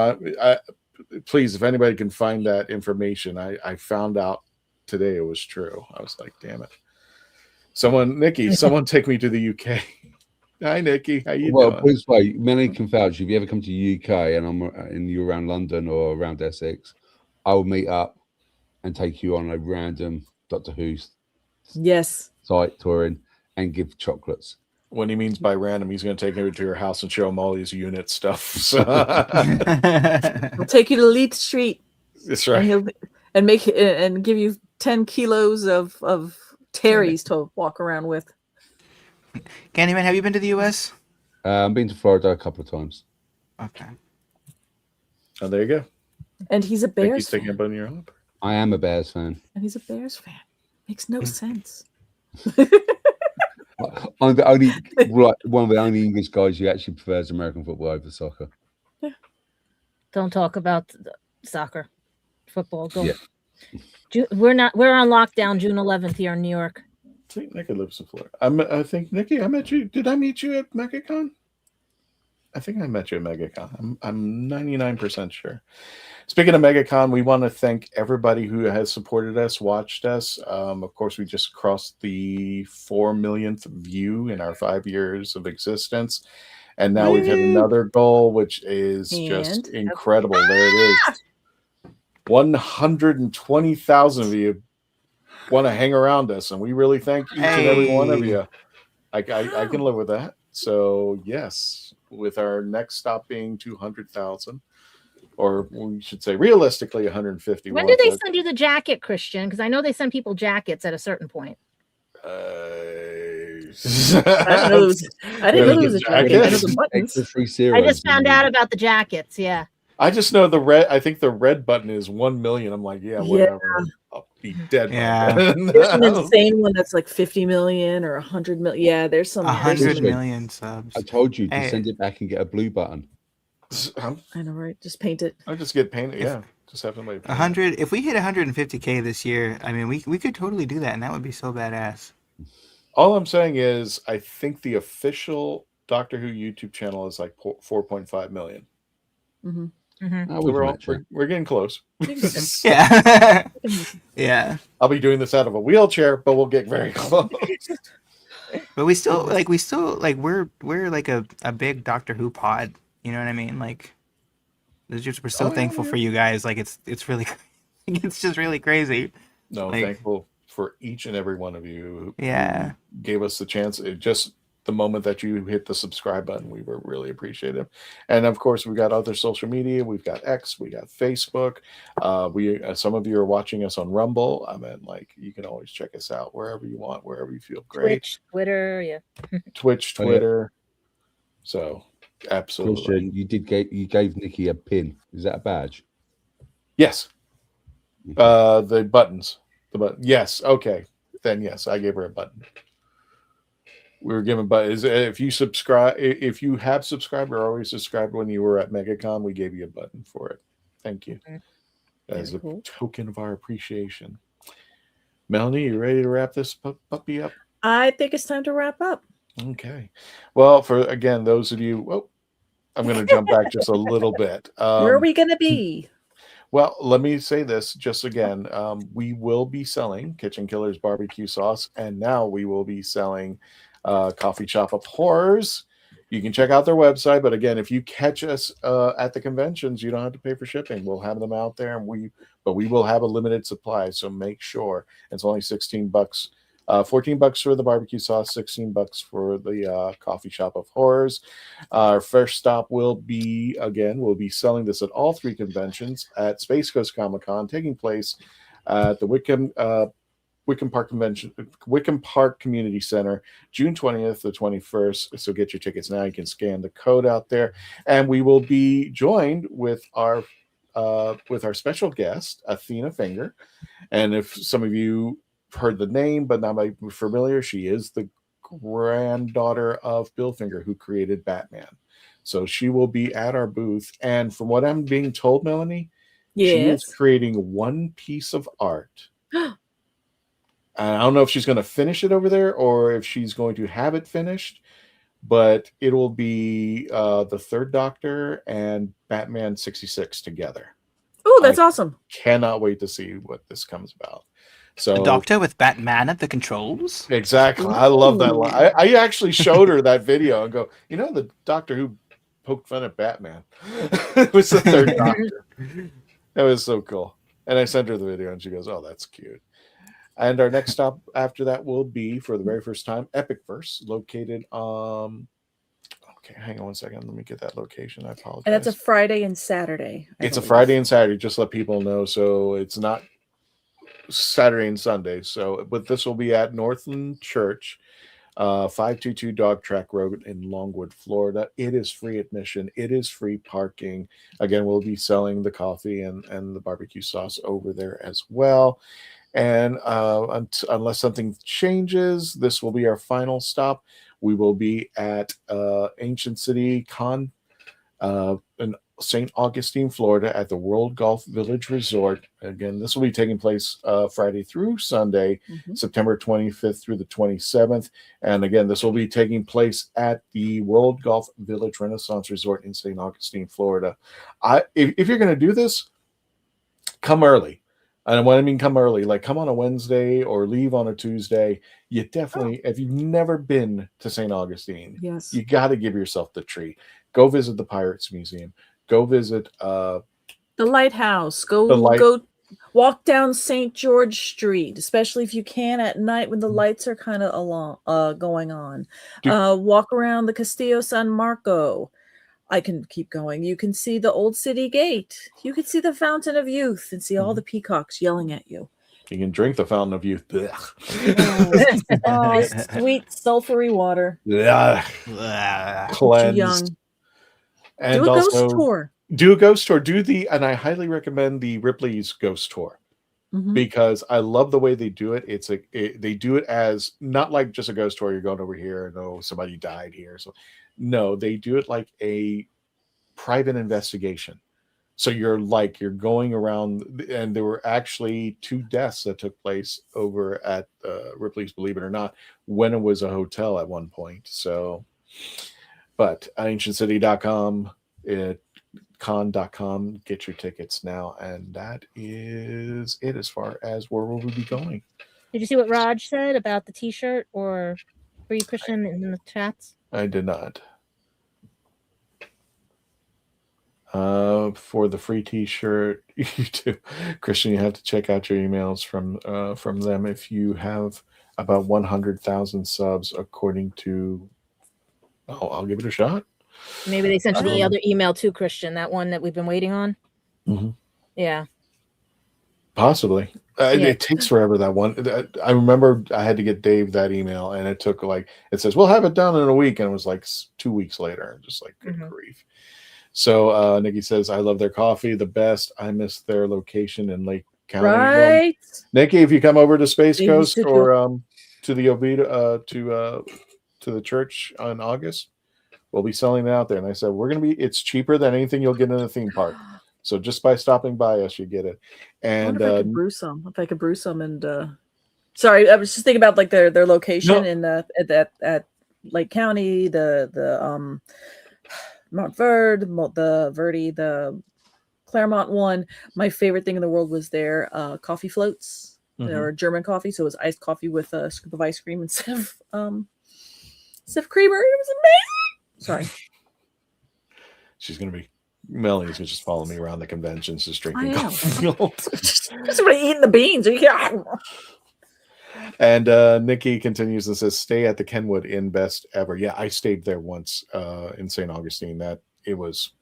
please, if anybody can find that information, I found out today it was true. I was like, damn it. Someone take me to the UK. Hi, Nikki. How you Well, doing? put it this way, Melanie can vouch. If you ever come to the UK and you're around London or around Essex, I will meet up and take you on a random Doctor Who site touring and give chocolates. When he means by random, he's going to take you to your house and show him all his unit stuff. So. He'll take you to Leith Street. That's right. And give you 10 kilos of Terry's to walk around with. Candyman, have you been to the US? I've been to Florida a couple of times. Okay. Oh, there you go. And he's a Bears fan. Taking a bun in your hop. I am a Bears fan. And he's a Bears fan. Makes no sense. I'm the only one of the only English guys who actually prefers American football over soccer. Yeah. Don't talk about soccer, football. Go. Yeah. We're on lockdown June 11th here in New York. I think Nikki lives in Florida. I think Nikki, I met you. Did I meet you at MegaCon? I think I met you at MegaCon. I'm 99% sure. Speaking of MegaCon, we want to thank everybody who has supported us, watched us. Of course, we just crossed the 4 millionth view in our 5 years of existence. And now we've hit another goal, which is just incredible. There it is. 120,000 of you want to hang around us, and we really thank each and every one of you. I can live with that. So, yes, with our next stop being 200,000. Or we should say, realistically, 150. When do they send you the jacket, Christian? Because I know they send people jackets at a certain point. I didn't know it was a jacket. I know the buttons. I just found out about the jackets. Yeah. I just know the red. I think the red button is 1 million. I'm like, yeah, whatever. Yeah. I'll be dead. Yeah. There's an insane one that's like 50 million or 100 million. Yeah, there's some 100 million subs. I told you to send it back and get a blue button. I know, right? Just paint it. I just get painted. Yeah, just have somebody. 100. If we hit 150K this year, I mean, we could totally do that, and that would be so badass. All I'm saying is, I think the official Doctor Who YouTube channel is like 4.5 million. Mm-hmm. So we're getting close. Yeah. Yeah. I'll be doing this out of a wheelchair, but we'll get very close. But we're like a big Doctor Who pod. You know what I mean? Like, we're so thankful for you guys. Like, it's really, it's just really crazy. No, like, thankful for each and every one of you. Yeah. Who gave us the chance. Just the moment that you hit the subscribe button, we were really appreciative. And of course, we got other social media. We've got X, we got Facebook. Some of you are watching us on Rumble. I mean, like, you can always check us out wherever you want, wherever you feel great. Twitch, Twitter, yeah. Twitch, Twitter. So. Absolutely. Christian, you gave Nikki a pin. Is that a badge? Yes. The buttons. Yes. Okay. Then yes, I gave her a button. We were given buttons. If you subscribe, if you have subscribed or always subscribed when you were at MegaCon, we gave you a button for it. Thank you. As a token of our appreciation. Melanie, you ready to wrap this puppy up? I think it's time to wrap up. Okay. Well, for again, those of you, I'm going to jump back just a little bit. Where are we going to be? Well, let me say this just again. We will be selling Kitchen Killers barbecue sauce, and now we will be selling Coffee Shop of Horrors. You can check out their website, but again, if you catch us at the conventions, you don't have to pay for shipping. We'll have them out there, but we will have a limited supply, so make sure. It's only $16. $14 for the barbecue sauce, $16 for the Coffee Shop of Horrors. Our first stop will be selling this at all 3 conventions at Space Coast Comic-Con, taking place at the Wickham Park Community Center, June 20th to 21st. So get your tickets now. You can scan the code out there, and we will be joined with our special guest, Athena Finger. And if some of you heard the name but not familiar, she is the granddaughter of Bill Finger, who created Batman. So she will be at our booth, and from what I'm being told, Melanie, she is creating one piece of art. And I don't know if she's going to finish it over there or if she's going to have it finished, but it will be the Third Doctor and Batman 66 together. Oh, that's awesome. Cannot wait to see what this comes about. So A doctor with Batman at the controls. Exactly. I love that line. I actually showed her that video and go, the Doctor Who poked fun at Batman. It was the third Doctor. It was so cool. And I sent her the video and she goes, oh, that's cute. And our next stop after that will be, for the very first time, Epicverse, located okay, hang on one second. Let me get that location. I apologize. And that's a Friday and Saturday. It's a Friday and Saturday, just let people know. So it's not Saturday and Sunday. But this will be at Northland Church, 522 Dog Track Road in Longwood, Florida. It is free admission. It is free parking. Again, we'll be selling the coffee and the barbecue sauce over there as well. And unless something changes, this will be our final stop. We will be at Ancient City Con in St. Augustine, Florida, at the World Golf Village Resort. Again, this will be taking place Friday through Sunday, September 25th through the 27th. And again, this will be taking place at the World Golf Village Renaissance Resort in St. Augustine, Florida. If you're going to do this, come early. And when I mean come early, like come on a Wednesday or leave on a Tuesday. You definitely, if you've never been to St. Augustine, yes, you got to give yourself the treat. Go visit the Pirates Museum. Go visit the lighthouse. Go walk down St. George Street, especially if you can at night when the lights are kind of going on. Walk around the Castillo San Marco. I can keep going. You can see the Old City Gate. You can see the Fountain of Youth and see all the peacocks yelling at you. You can drink the Fountain of Youth. Oh, sweet sulfury water. Cleansed. Young. And do a also, ghost tour. Do a ghost tour. And I highly recommend the Ripley's ghost tour. Because I love the way they do it. They do it as not like just a ghost tour. You're going over here and somebody died here. So no, they do it like a private investigation. So you're going around, and there were actually 2 deaths that took place over at Ripley's, believe it or not, when it was a hotel at one point. So, but ancientcity.com, con.com, get your tickets now. And that is it as far as where we'll be going. Did you see what Raj said about the t-shirt, or were you, Christian, in the chats? I did not. For the free t-shirt, you do, Christian, you have to check out your emails from them. If you have about 100,000 subs, according to, I'll give it a shot. Maybe they sent you the other email too, Christian, that one that we've been waiting on. Yeah, possibly. It takes forever, that one. I remember I had to get Dave that email, and it took it says we'll have it done in a week, and it was like 2 weeks later. I'm just like, good grief. So Nikki says, I love their coffee, the best. I miss their location in Lake County. Right. Nikki, if you come over to Space Coast or to the Oviedo, to the church in August, we'll be selling it out there. And I said, it's cheaper than anything you'll get in a theme park. So just by stopping by us, you get it. And if I could brew some and sorry, I was just thinking about like their location in at Lake County, the Mont Verde, the Claremont one. My favorite thing in the world was their coffee floats. Or German coffee, so it was iced coffee with a scoop of ice cream instead of creamer. It was amazing. Sorry. She's gonna be Melanie's just following me around the conventions, just drinking coffee. Just somebody eating the beans. And Nikki continues and says, "Stay at the Kenwood Inn, best ever." Yeah, I stayed there once in St. Augustine. That it was.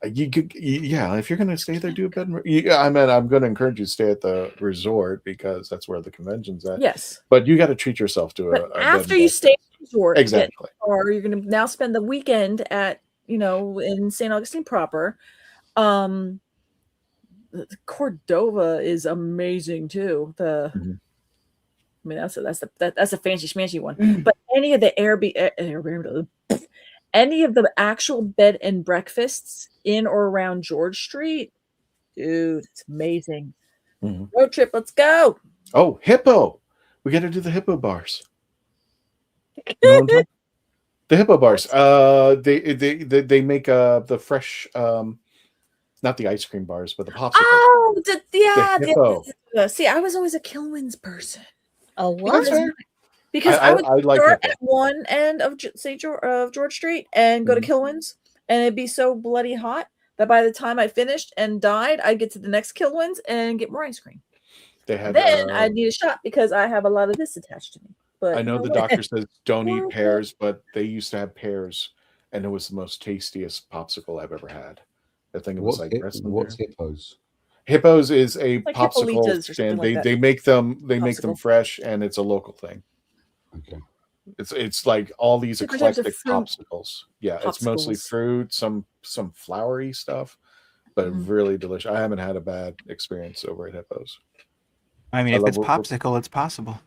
If you're going to stay there, do a bed. I'm going to encourage you to stay at the resort because that's where the convention's at. Yes, but you got to treat yourself to a after you stay at the resort, exactly, or you're going to now spend the weekend at in St. Augustine proper. Cordova is amazing too. I mean, that's a fancy schmancy one. But any of the Airbnb, any of the actual bed and breakfasts in or around George Street, dude, it's amazing. Road trip, let's go. Oh, Hippo! We got to do the Hippo bars. The Hippo bars. They make the fresh not the ice cream bars, but the popsicles. Oh, yeah. The Hippo. See, I was always a Kilwins person. Oh, what? Because I would like start Hippo. at one end of George Street and go to Kilwins, and it'd be so bloody hot that by the time I finished and died, I'd get to the next Kilwins and get more ice cream. They had. Then I'd need a shot because I have a lot of this attached to me. But I know the doctor says don't eat pears, but they used to have pears, and it was the most tastiest popsicle I've ever had. I think it was what's Hippos? Hippos is a Like popsicle Hippolitas or stand. something like They that. make them Popsicle. fresh, and it's a local thing. Okay. It's like all these Different types of eclectic fruit popsicles. Yeah, it's mostly popsicles. fruit, some floury stuff, but really delicious. I haven't had a bad experience over at Hippos. I mean, I if love it's what- popsicle, it's possible.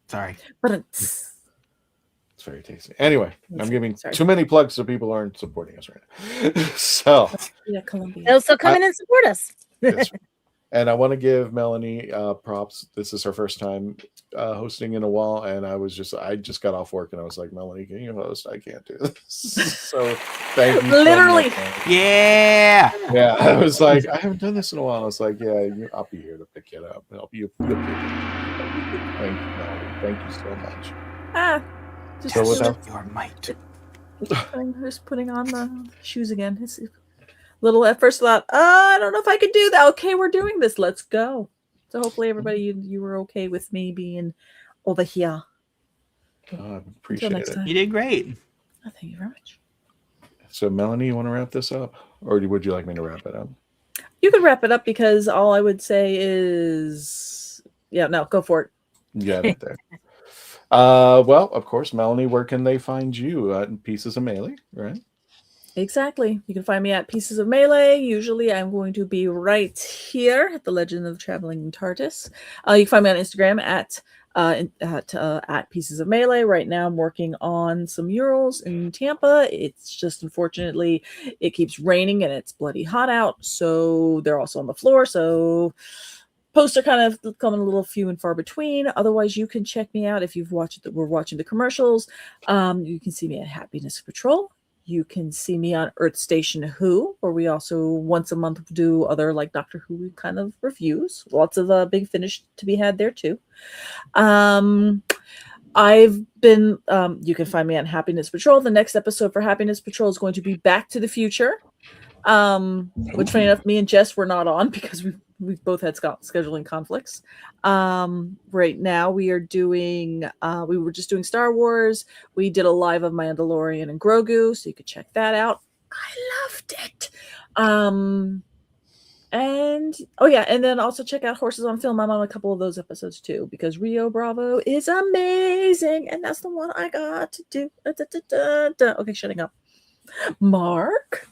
Sorry. But it's It's very tasty. Anyway, I'm giving Sorry. too many plugs so people aren't supporting us right now. So, Columbia. They'll still come in and support us. yes. And I want to give Melanie props. This is her first time hosting in a while, and I just got off work and I was like, Melanie, can you host? I can't do this. So thank you. so Literally. much. Yeah. Yeah, I was like, I haven't done this in a while. I was like, yeah, I'll be here to pick it up. Help you. Thank you, Melanie. Thank you so much. Just So without your might. just putting on the shoes again. It's little at first thought, I don't know if I could do that. Okay, we're doing this. Let's go. So hopefully everybody you were okay with me being over here. appreciate next it. time. You did great. Oh, thank you very much. So Melanie, you want to wrap this up, or would you like me to wrap it up? You could wrap it up because all I would say is, go for it. You got it there. Well, of course, Melanie, where can they find you? In Pieces of Melee, right? Exactly. You can find me at Pieces of Melee. Usually I'm going to be right here at the Legend of the Traveling TARDIS. You can find me on Instagram at Pieces of Melee. Right now I'm working on some murals in Tampa. It's just unfortunately it keeps raining and it's bloody hot out. So they're also on the floor. So posts are kind of coming a little few and far between. Otherwise, you can check me out if we're watching the commercials. You can see me at Happiness Patrol. You can see me on Earth Station Who, where we also once a month do other like Doctor Who kind of reviews. Lots of Big Finish to be had there too. I've been, you can find me on Happiness Patrol. The next episode for Happiness Patrol is going to be Back to the Future, which funny enough, me and Jess were not on because we've both had scheduling conflicts. Right now we are doing, we were just doing Star Wars. We did a live of Mandalorian and Grogu, so you could check that out. I loved it. And then also check out Horses on Film. I'm on a couple of those episodes too, because Rio Bravo is amazing. And that's the one I got to do. Okay, shutting up. Mark,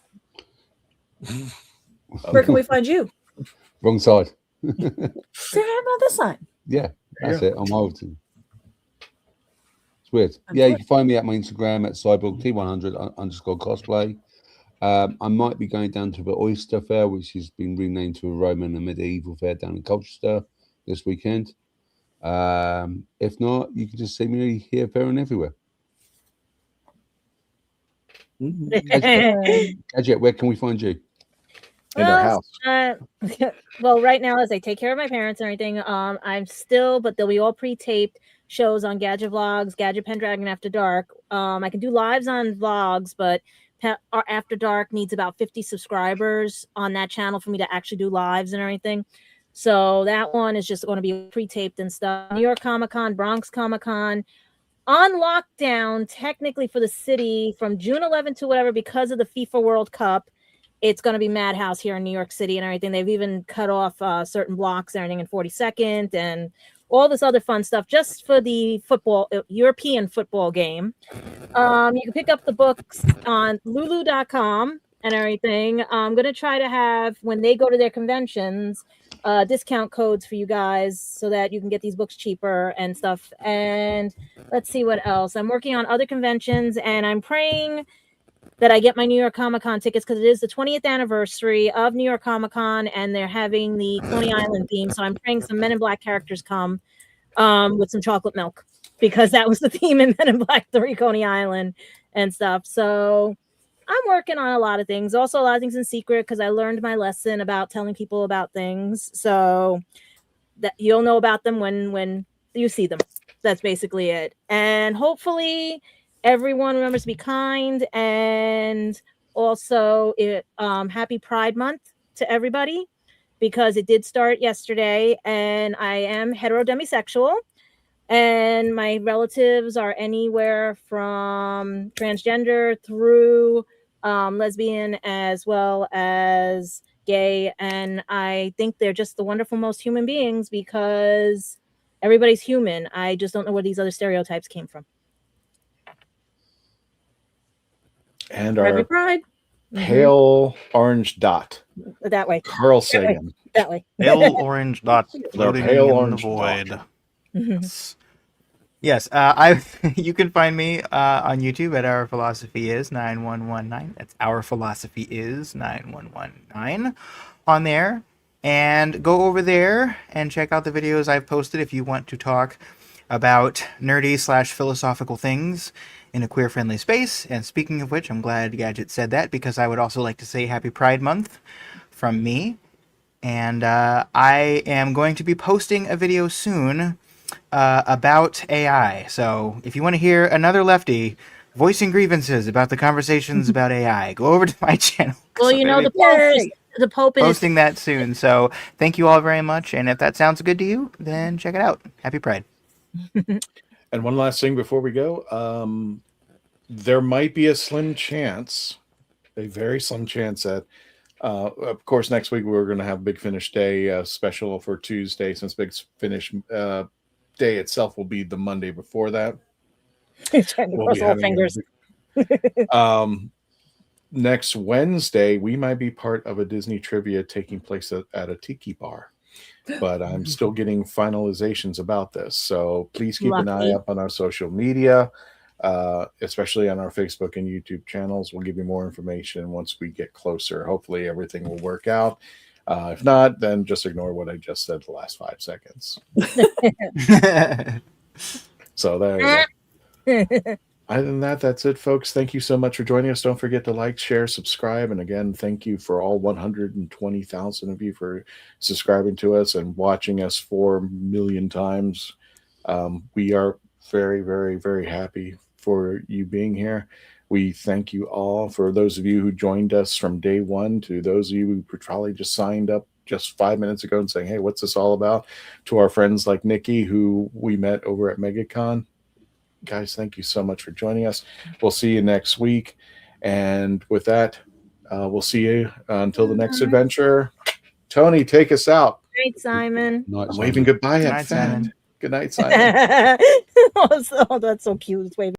where can we find you? Wrong side. Say on this side. Yeah, that's it. I'm Overton. It's weird. Yeah, you can find me at my Instagram at cyborg T100_cosplay. I might be going down to the Oyster Fair, which has been renamed to a Roman and Medieval Fair down in Colchester this weekend. If not, you can just see me here, there, and everywhere. Gadget, where can we find you? In our house. Well, right now, as I take care of my parents and everything, I'm still, but they'll be all pre-taped shows on Gadget Vlogs, Gadget Pendragon After Dark. I can do lives on vlogs, but After Dark needs about 50 subscribers on that channel for me to actually do lives and everything. So that one is just going to be pre-taped and stuff. New York Comic-Con, Bronx Comic-Con, on lockdown, technically for the city from June 11th to whatever, because of the FIFA World Cup. It's going to be Madhouse here in New York City and everything. They've even cut off certain blocks and everything in 42nd and all this other fun stuff just for the European football game. You can pick up the books on lulu.com and everything. I'm going to try to have, when they go to their conventions, discount codes for you guys so that you can get these books cheaper and stuff. And let's see what else. I'm working on other conventions and I'm praying that I get my New York Comic-Con tickets because it is the 20th anniversary of New York Comic-Con and they're having the Coney Island theme. So I'm praying some Men in Black characters come with some chocolate milk because that was the theme in Men in Black 3 Coney Island and stuff. So I'm working on a lot of things. Also, a lot of things in secret because I learned my lesson about telling people about things. So that you'll know about them when you see them. That's basically it. And hopefully everyone remembers to be kind. And also, happy Pride Month to everybody, because it did start yesterday, and I am hetero-demisexual. And my relatives are anywhere from transgender through lesbian as well as gay. And I think they're just the wonderful, most human beings, because everybody's human. I just don't know where these other stereotypes came from. And Happy our Pride. pale orange dot. That way. Carl Sagan. That way. Pale orange dot floating pale in orange the void. dot. Yes, you can find me on YouTube at Our Philosophy Is 9119. That's Our Philosophy Is 9119 on there. And go over there and check out the videos I've posted if you want to talk about nerdy/philosophical things in a queer-friendly space. And speaking of which, I'm glad Gadget said that, because I would also like to say Happy Pride Month from me. And I am going to be posting a video soon about AI. So if you want to hear another lefty voicing grievances about the conversations about AI, go over to my channel. Well, you know, the Pope is posting that soon. So thank you all very much. And if that sounds good to you, then check it out. Happy Pride. And one last thing before we go, there might be a slim chance, a very slim chance that, of course, next week we're going to have Big Finish Day special for Tuesday, since Big Finish Day itself will be the Monday before that. We'll be having fingers. Next Wednesday, we might be part of a Disney trivia taking place at a tiki bar, but I'm still getting finalizations about this. So please keep an eye up on our social media, especially on our Facebook and YouTube channels. We'll give you more information once we get closer. Hopefully everything will work out. If not, then just ignore what I just said the last 5 seconds. So there you go. Other than that, that's it, folks. Thank you so much for joining us. Don't forget to like, share, subscribe. And again, thank you for all 120,000 of you for subscribing to us and watching us 4 million times. We are very, very, very happy for you being here. We thank you all. For those of you who joined us from day one, to those of you who probably just signed up just 5 minutes ago and saying, hey, what's this all about? To our friends like Nikki, who we met over at MegaCon. Guys, thank you so much for joining us. We'll see you next week. And with that, we'll see you until the next adventure. Tony, take us out. Good night, Simon. I'm waving goodbye at Simon. Good night, Simon. Oh, that's so cute. It's waving.